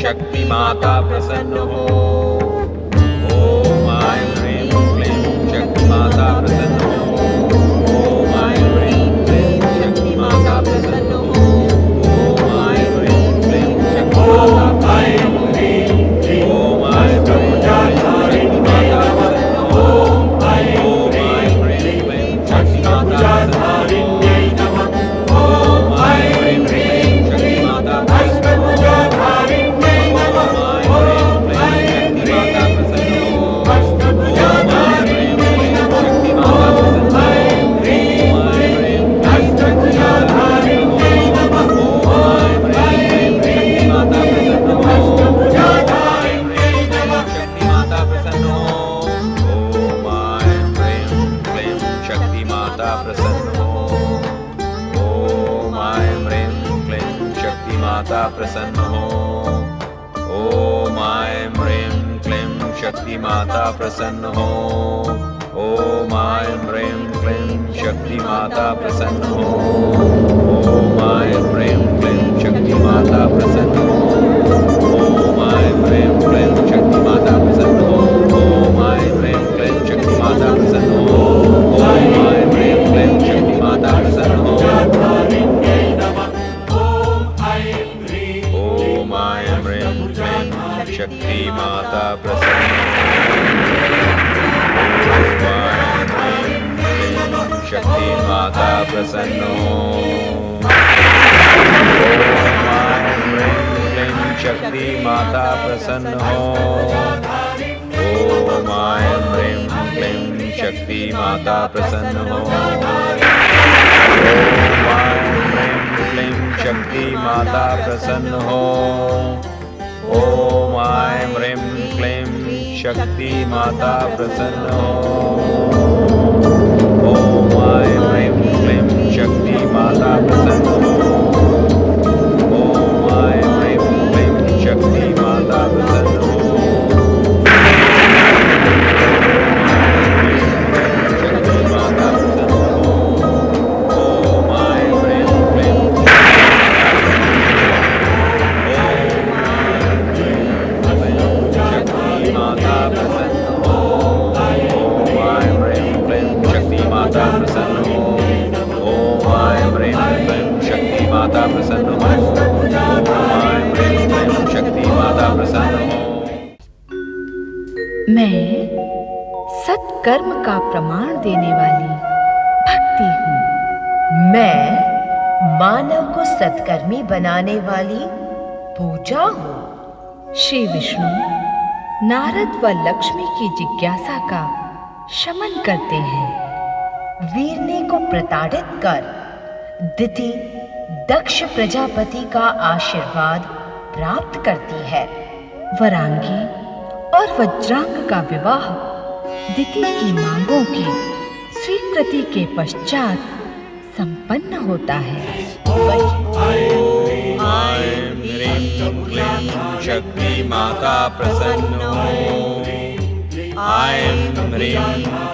शक्ति माता प्रसन्न हो। ओम ऐं ह्रीं क्लीं शक्ति माता प्रसन्न हो। ओम ऐं ह्रीं क्लीं शक्ति माता प्रसन्न हो। ओम ऐं ह्रीं क्लीं शक्ति माता प्रसन्न हो। ओम ऐं ह्रीं क्लीं शक्ति माता प्रसन्न हो। ओम ऐं ह्रीं क्लीं शक्ति माता प्रसन्न हो। ओम ऐं ह्रीं क्लीं शक्ति माता प्रसन्न हो। ओम ऐं ह्रीं क्लीं शक्ति माता प्रसन्न हो। ओम ऐं ह्रीं क्लीं शक्ति माता प्रसन्न हो। ओम ऐं ह्रीं क्लीं शक्ति माता प्रसन्न शक्ति माता प्रसन्न हो। शक्ति माता प्रसन्न हो। ओम ऐं ह्रीं क्लीं शक्ति माता प्रसन्न हो। ओम ऐं ह्रीं क्लीं शक्ति माता प्रसन्न हो। ओम ऐं ह्रीं क्लीं शक्ति माता प्रसन्न हो। ओम ऐं ह्रीं क्लीं शक्ति माता प्रसन्न हो। ओम ऐं ह्रीं क्लीं शक्ति माता प्रसन्न हो। मैं सत्कर्म का प्रमाण देने वाली भक्ति हूँ। मैं मानव को सत्कर्मी बनाने वाली पूजा हूँ। श्री विष्णु नारद व लक्ष्मी की जिज्ञासा का शमन करते हैं। वीरने को प्रताड़ित कर दिति दक्ष प्रजापति का आशीर्वाद प्राप्त करती है। वरांगी और वज्रांग का विवाह दिति की मांगों की स्वीकृति के पश्चात संपन्न होता है। शक्ति माता प्रसन्न हो। ऐं ह्रीं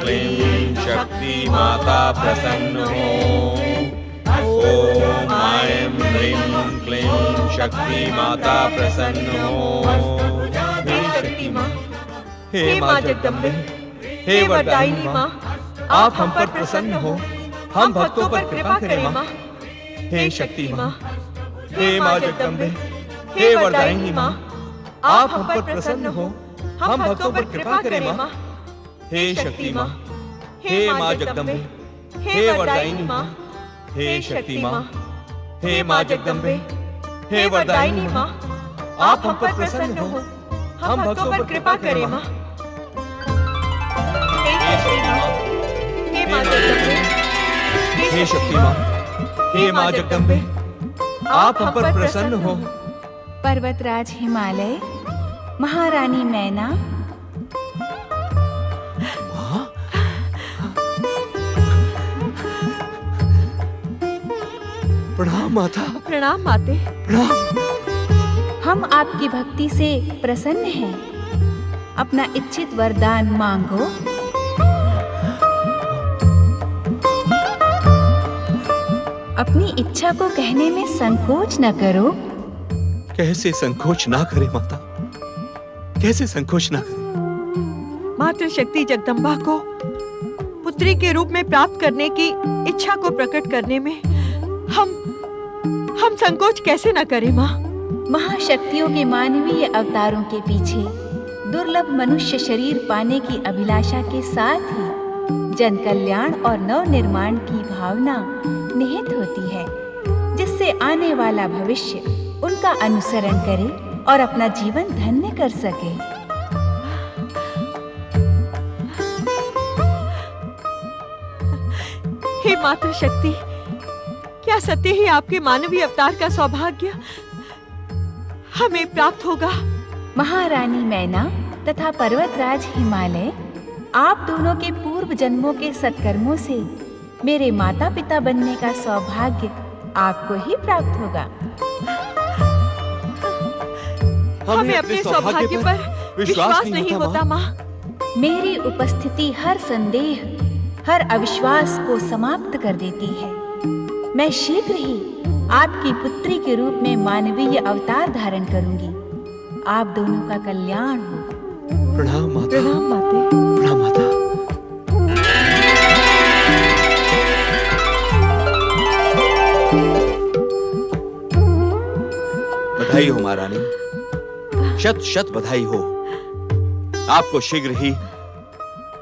क्लीं शक्ति माता प्रसन्न हो। ओम ऐं ह्रीं क्लीं शक्ति माता प्रसन्न हो। हे माँ जगदम्बे, हे वरदायिनी माँ, आप हम पर प्रसन्न हो, हम भक्तों पर कृपा करें माँ। हे शक्ति माँ, हे माँ जगदम्बे, हे वरदायिनी माँ, आप हम पर प्रसन्न हो, हम भक्तों पर कृपा करें माँ। हे शक्ति माँ, हे माँ जगदम्बे, हे वरदायिनी माँ, हे शक्ति माँ, हे माँ जगदम्बे, हे वरदायिनी माँ, आप हम पर प्रसन्न हो, हम भक्तों पर कृपा करें माँ। हे माँ जगदम्बे, हे शक्ति माँ, हे माँ जगदम्बे, आप हम पर प्रसन्न हो। पर्वतराज हिमालय, महारानी मैना, प्रणाम माता। प्रणाम माते। प्रणाम। हम आपकी भक्ति से प्रसन्न हैं। अपना इच्छित वरदान मांगो। अपनी इच्छा को कहने में संकोच न करो। कैसे संकोच ना करे माता, कैसे संकोच ना करे। मातृशक्ति जगदम्बा को पुत्री के रूप में प्राप्त करने की इच्छा को प्रकट करने में हम संकोच कैसे न करें माँ। महाशक्तियों के मानवीय अवतारों के पीछे दुर्लभ मनुष्य शरीर पाने की अभिलाषा के साथ ही जन कल्याण और नव निर्माण की भावना निहित होती है, जिससे आने वाला भविष्य उनका अनुसरण करे और अपना जीवन धन्य कर सके। हे मातृशक्ति, क्या सत्य ही आपके मानवीय अवतार का सौभाग्य हमें प्राप्त होगा? महारानी मैना तथा पर्वतराज हिमालय, आप दोनों के पूर्व जन्मों के सत्कर्मों से मेरे माता पिता बनने का सौभाग्य आपको ही प्राप्त होगा। हमें अपने सौभाग्य पर विश्वास नहीं होता माँ। मेरी उपस्थिति हर संदेह, हर अविश्वास को समाप्त कर देती है। मैं शीघ्र ही आपकी पुत्री के रूप में मानवीय अवतार धारण करूंगी। आप दोनों का कल्याण हो। प्रणाम माता। प्रणाम माते। प्रणाम माता। बधाई हो महारानी, शत शत बधाई हो। आपको शीघ्र ही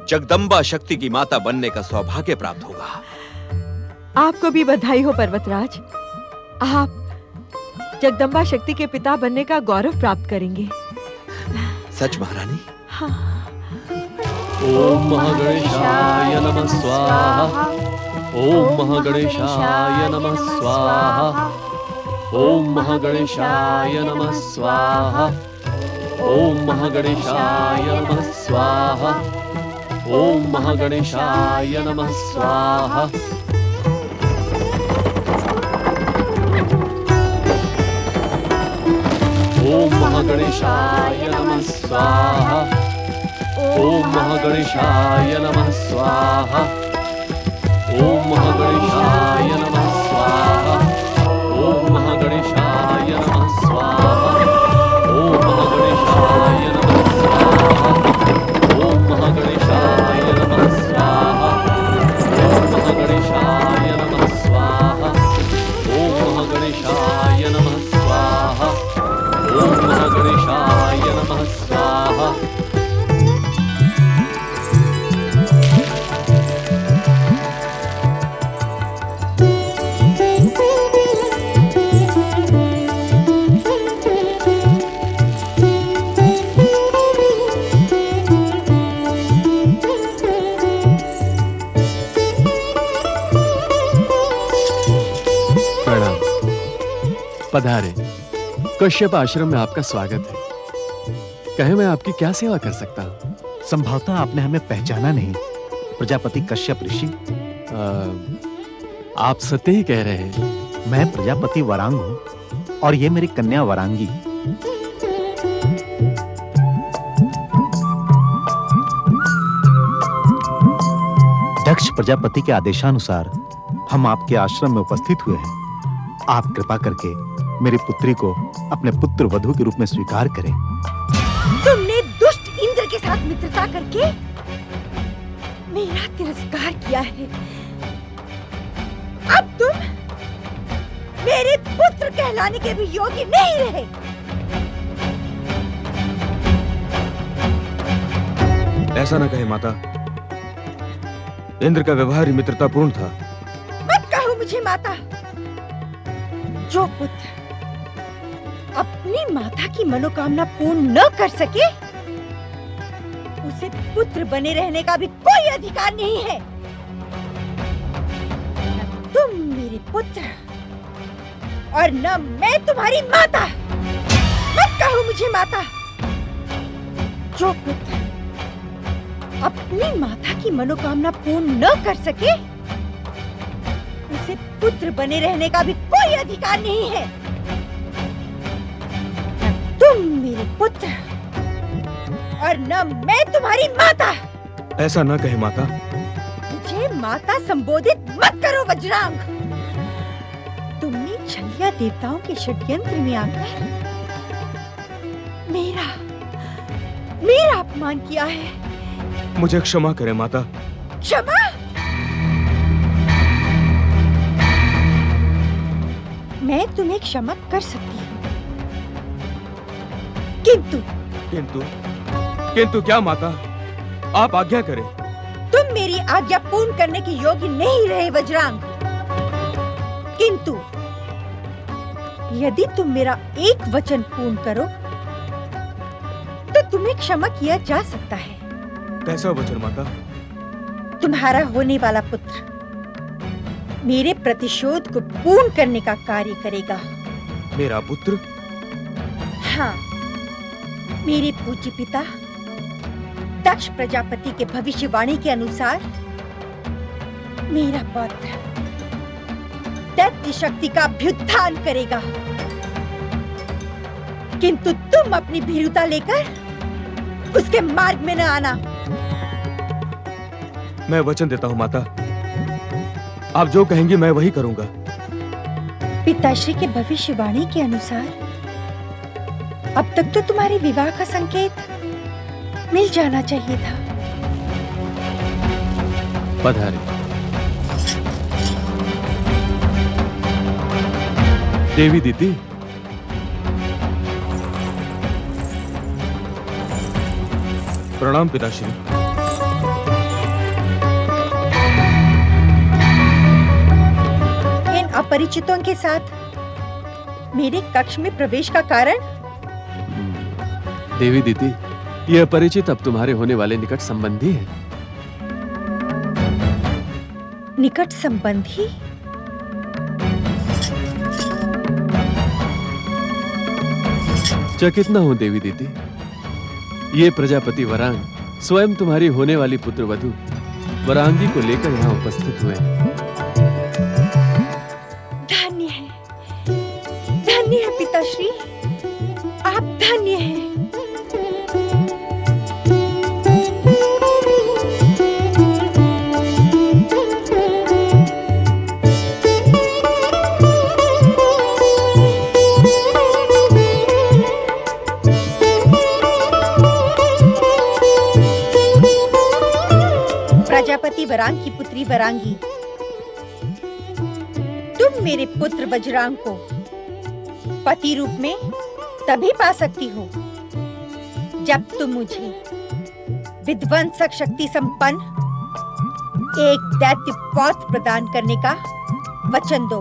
जगदम्बा शक्ति की माता बनने का सौभाग्य प्राप्त होगा। आपको भी बधाई हो पर्वतराज। आप जगदम्बा शक्ति के पिता बनने का गौरव प्राप्त करेंगे। सच महारानी? ओम महागणेशाय नमः स्वाहा। ओम महागणेशाय नमः स्वाहा। ओम महागणेशाय नमः स्वाहा। ओम महागणेशाय नमः स्वाहा। ओम महागणेशाय नमः स्वाहा। ओम महागणेशाय नमः स्वाहा। ओम महागणेशाय नमः स्वाहा। ओम महागणेशाय नमः स्वाहा। ओम महागणेशाय नमः स्वाहा। ओम महागणेशाय नमः स्वाहा। ओम महागणेशाय नमः स्वाहा। ओम महागणेशाय नमः स्वाहा। ओम महागणेशाय नमः स्वाहा। ओम महागणेशाय नमः स्वाहा। प्रणाम। पधारे। कश्यप आश्रम में आपका स्वागत है। कहे मैं आपकी क्या सेवा कर सकता हूँ? संभवतः आपने हमें पहचाना नहीं, प्रजापति कश्यप ऋषि। आप सत्य ही कह रहे हैं। मैं प्रजापति वरांग हूँ और ये मेरी कन्या वरांगी। दक्ष प्रजापति के आदेशानुसार हम आपके आश्रम में उपस्थित हुए हैं। आप कृपा करके मेरी पुत्री को अपने पुत्र वधू के रूप में स्वीकार करें। तुमने दुष्ट इंद्र के साथ मित्रता करके मेरा तिरस्कार किया है। अब तुम मेरे पुत्र कहलाने के भी योग्य नहीं रहे। ऐसा न कहे माता, इंद्र का व्यवहार ही मित्रतापूर्ण था। मत कहो मुझे माता। जो पुत्र अपनी माता की मनोकामना पूर्ण न कर सके, उसे पुत्र बने रहने का भी कोई अधिकार नहीं है। न तुम मेरे पुत्र और न मैं तुम्हारी माता। मत कहो मुझे माता। जो पुत्र अपनी माता की मनोकामना पूर्ण न कर सके, उसे पुत्र बने रहने का भी कोई अधिकार नहीं है। न तुम मेरे पुत्र और न मैं तुम्हारी माता। ऐसा न कहे माता। मुझे माता संबोधित मत करो वज्रांग। तुमने छलिया देवताओं के षड्यंत्र में आकर मेरा अपमान किया है। मुझे क्षमा करें माता। क्षमा? मैं तुम्हें क्षमा कर सकती हूँ, किंतु क्या माता? आप आज्ञा करें। तुम मेरी आज्ञा पूर्ण करने के योग्य नहीं रहे वज्रांग। किंतु यदि तुम मेरा एक वचन पूर्ण करो तो तुम्हें क्षमा किया जा सकता है। कैसा वचन माता? तुम्हारा होने वाला पुत्र मेरे प्रतिशोध को पूर्ण करने का कार्य करेगा। मेरा पुत्र? हाँ, मेरे पूज्य पिता दक्ष प्रजापति के भविष्यवाणी के अनुसार मेरा पौत्र दैत्य शक्ति का अभ्युत्थान करेगा। किंतु तुम अपनी भीरुता लेकर उसके मार्ग में न आना। मैं वचन देता हूँ माता, आप जो कहेंगी मैं वही करूंगा। पिताश्री के भविष्यवाणी के अनुसार अब तक तो तुम्हारे विवाह का संकेत मिल जाना चाहिए था। पधारे। देवी दीदी, प्रणाम पिताश्री। इन अपरिचितों के साथ मेरे कक्ष में प्रवेश का कारण? देवी दीदी, यह परिचित अब तुम्हारे होने वाले निकट संबंधी है। निकट संबंधी? चकित न हो देवी दीदी, ये प्रजापति वरांग स्वयं तुम्हारी होने वाली पुत्र वधु वरांगी को लेकर यहाँ उपस्थित हुए हैं। धन्य है पिताश्री, आप धन्य हैं। प्रजापति वरांग की पुत्री वरांगी, तुम मेरे पुत्र वज्रांग को पति रूप में तभी पा सकती हो जब तुम मुझे विध्वंसक शक्ति संपन्न एक दैत्य पौत्र प्रदान करने का वचन दो।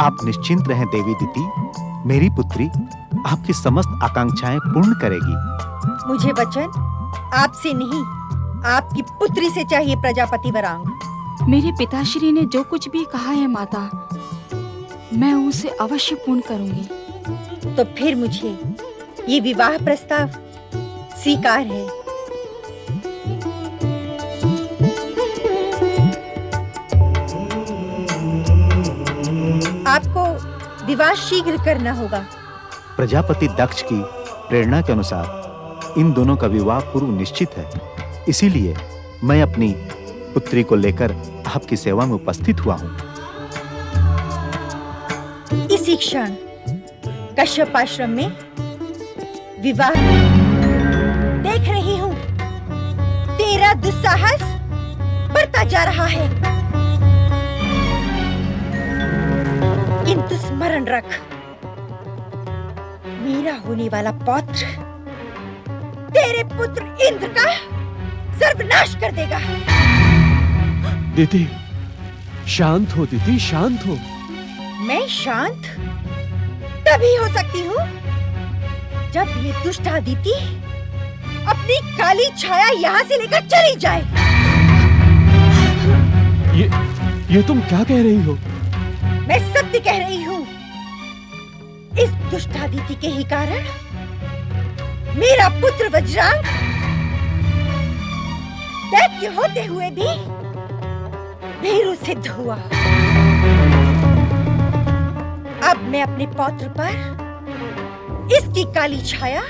आप निश्चिंत रहें देवी दीदी, मेरी पुत्री आपकी समस्त आकांक्षाएं पूर्ण करेगी। मुझे वचन आपसे नहीं, आपकी पुत्री से चाहिए प्रजापति वरांग। मेरे पिताश्री ने जो कुछ भी कहा है माता, मैं उसे अवश्य पूर्ण करूंगी। तो फिर मुझे ये विवाह प्रस्ताव स्वीकार है। आपको विवाह शीघ्र करना होगा। प्रजापति दक्ष की प्रेरणा के अनुसार इन दोनों का विवाह पूर्व निश्चित है, इसीलिए मैं अपनी पुत्री को लेकर आपकी सेवा में उपस्थित हुआ हूँ। इसी क्षण कश्यप आश्रम में विवाह देख रही हूँ। तेरा दुस्साहस बढ़ता जा रहा है, किंतु स्मरण रख, मेरा होने वाला पौत्र तेरे पुत्र इंद्र का सर्वनाश कर देगा। दीदी, शांत हो दीदी, शांत हो। मैं शांत तभी हो सकती हूँ जब ये दुष्ट अदिति अपनी काली छाया यहाँ से लेकर चली जाए। ये तुम क्या कह रही हो? मैं सत्य कह रही हूँ। इस दुष्ट अदिति के ही कारण मेरा पुत्र वज्रांग दैत्य होते हुए भी भीरु सिद्ध हुआ। अब मैं अपने पौत्र पर इसकी काली छाया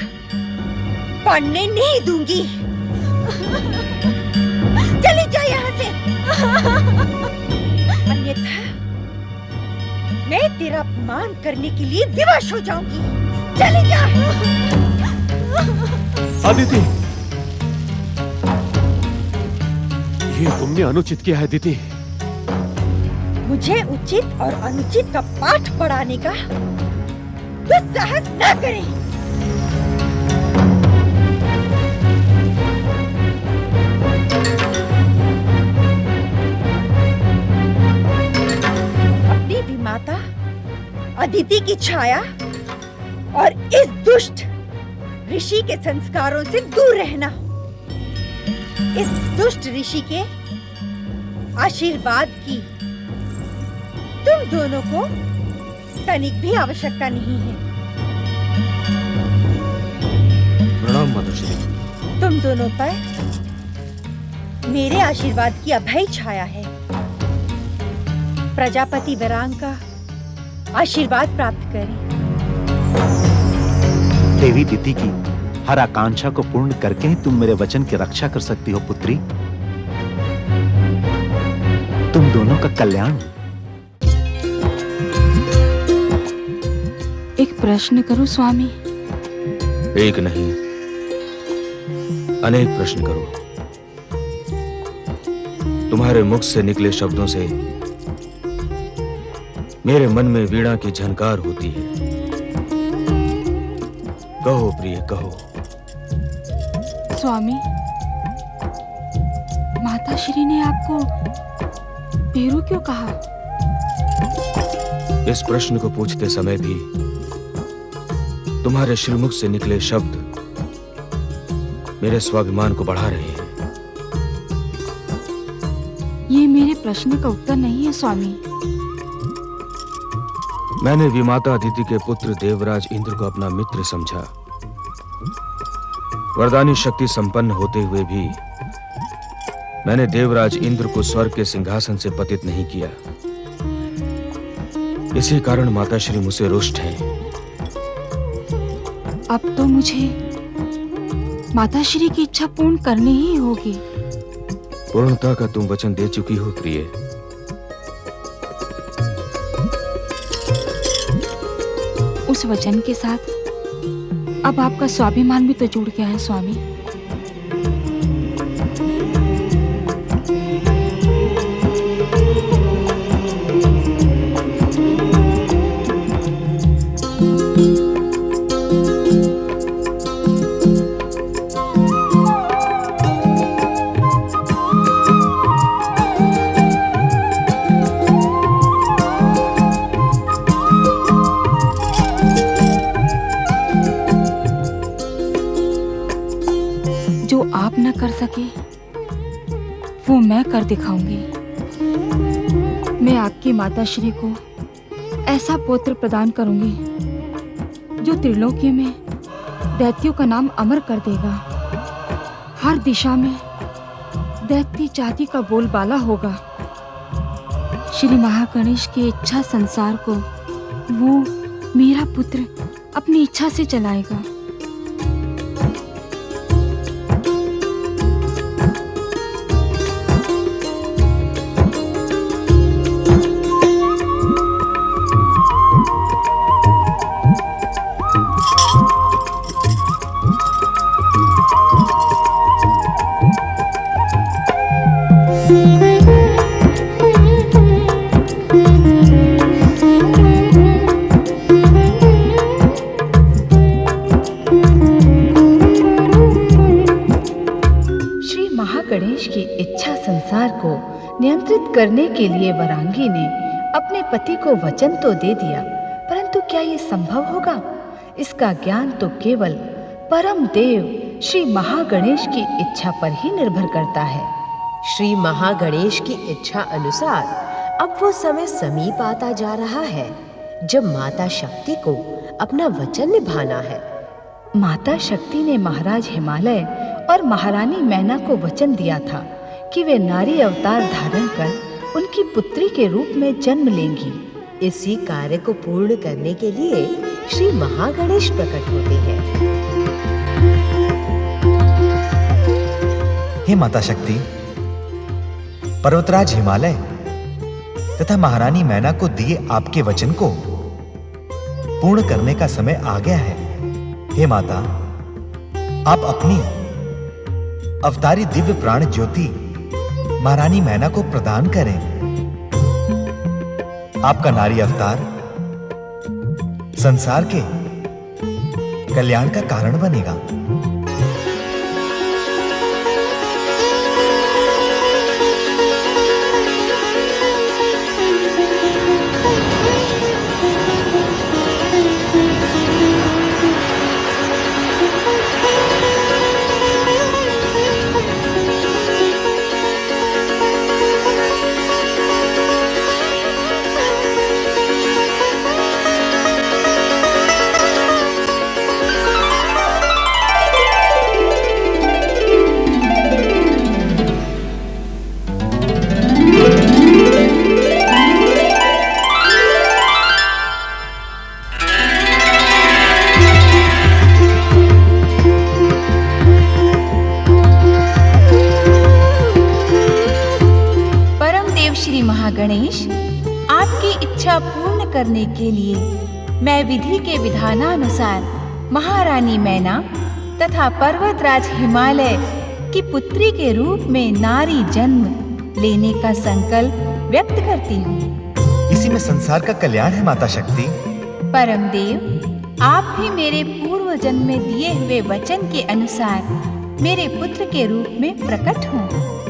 पड़ने नहीं दूंगी। चली जा यहाँ से, अन्यथा मैं तेरा अपमान करने के लिए विवश हो जाऊंगी। चली जा। अदिति, ये तुमने अनुचित किया है दीदी। मुझे उचित और अनुचित का पाठ पढ़ाने का दुस्साहस न करें। अपनी विमाता अदिति की छाया और इस दुष्ट ऋषि के संस्कारों से दूर रहना। इस दुष्ट ऋषि के आशीर्वाद की तुम दोनों को तनिक भी आवश्यकता नहीं है। प्रणाम माताश्री। तुम दोनों पर मेरे आशीर्वाद की अभय छाया है। प्रजापति वरांग का आशीर्वाद प्राप्त करें। देवी दिति की हर आकांक्षा को पूर्ण करके ही तुम मेरे वचन की रक्षा कर सकती हो पुत्री। तुम दोनों का कल्याण। एक प्रश्न करूं स्वामी? एक नहीं, अनेक प्रश्न करो। तुम्हारे मुख से निकले शब्दों से मेरे मन में वीणा की झनकार होती है। कहो प्रिय, कहो। स्वामी, माता श्री ने आपको पेरू क्यों कहा? इस प्रश्न को पूछते समय भी तुम्हारे श्रीमुख से निकले शब्द मेरे स्वाभिमान को बढ़ा रहे हैं। ये मेरे प्रश्न का उत्तर नहीं है स्वामी। मैंने विमाता अदिति के पुत्र देवराज इंद्र को अपना मित्र समझा। वरदानी शक्ति संपन्न होते हुए भी मैंने देवराज इंद्र को स्वर्ग के सिंहासन से पतित नहीं किया। इसी कारण माता श्री मुझसे रुष्ट हैं। अब तो मुझे माता श्री की इच्छा पूर्ण करनी ही होगी। पूर्णता का तुम वचन दे चुकी हो प्रिय। उस वचन के साथ अब आपका स्वाभिमान भी तो जुड़ गया है स्वामी। आप न कर सके वो मैं कर दिखाऊंगी। मैं आपकी माता श्री को ऐसा पुत्र प्रदान करूंगी जो त्रिलोकी में दैत्यों का नाम अमर कर देगा। हर दिशा में दैत्य जाति का बोलबाला होगा। श्री महागणेश की इच्छा संसार को वो मेरा पुत्र अपनी इच्छा से चलाएगा। गणेश की इच्छा संसार को नियंत्रित करने के लिए वरांगी ने अपने पति को वचन तो दे दिया, परंतु क्या ये संभव होगा? इसका ज्ञान तो केवल परम देव श्री महागणेश की इच्छा पर ही निर्भर करता है। श्री महागणेश की इच्छा अनुसार अब वो समय समीप आता जा रहा है जब माता शक्ति को अपना वचन निभाना है। माता शक्ति ने महाराज हिमालय और महारानी मैना को वचन दिया था कि वे नारी अवतार धारण कर उनकी पुत्री के रूप में जन्म लेंगी। इसी कार्य को पूर्ण करने के लिए श्री महागणेश प्रकट होते हैं। हे माता शक्ति, पर्वतराज हिमालय तथा महारानी मैना को दिए आपके वचन को पूर्ण करने का समय आ गया है। हे माता, आप अपनी अवतारी दिव्य प्राण ज्योति महारानी मैना को प्रदान करें। आपका नारी अवतार संसार के कल्याण का कारण बनेगा। श्री महागणेश, आपकी इच्छा पूर्ण करने के लिए मैं विधि के विधानानुसार महारानी मैना तथा पर्वतराज हिमालय की पुत्री के रूप में नारी जन्म लेने का संकल्प व्यक्त करती हूँ। इसी में संसार का कल्याण है माता शक्ति। परमदेव, आप भी मेरे पूर्व जन्म में दिए हुए वचन के अनुसार मेरे पुत्र के रूप में प्रकट हों।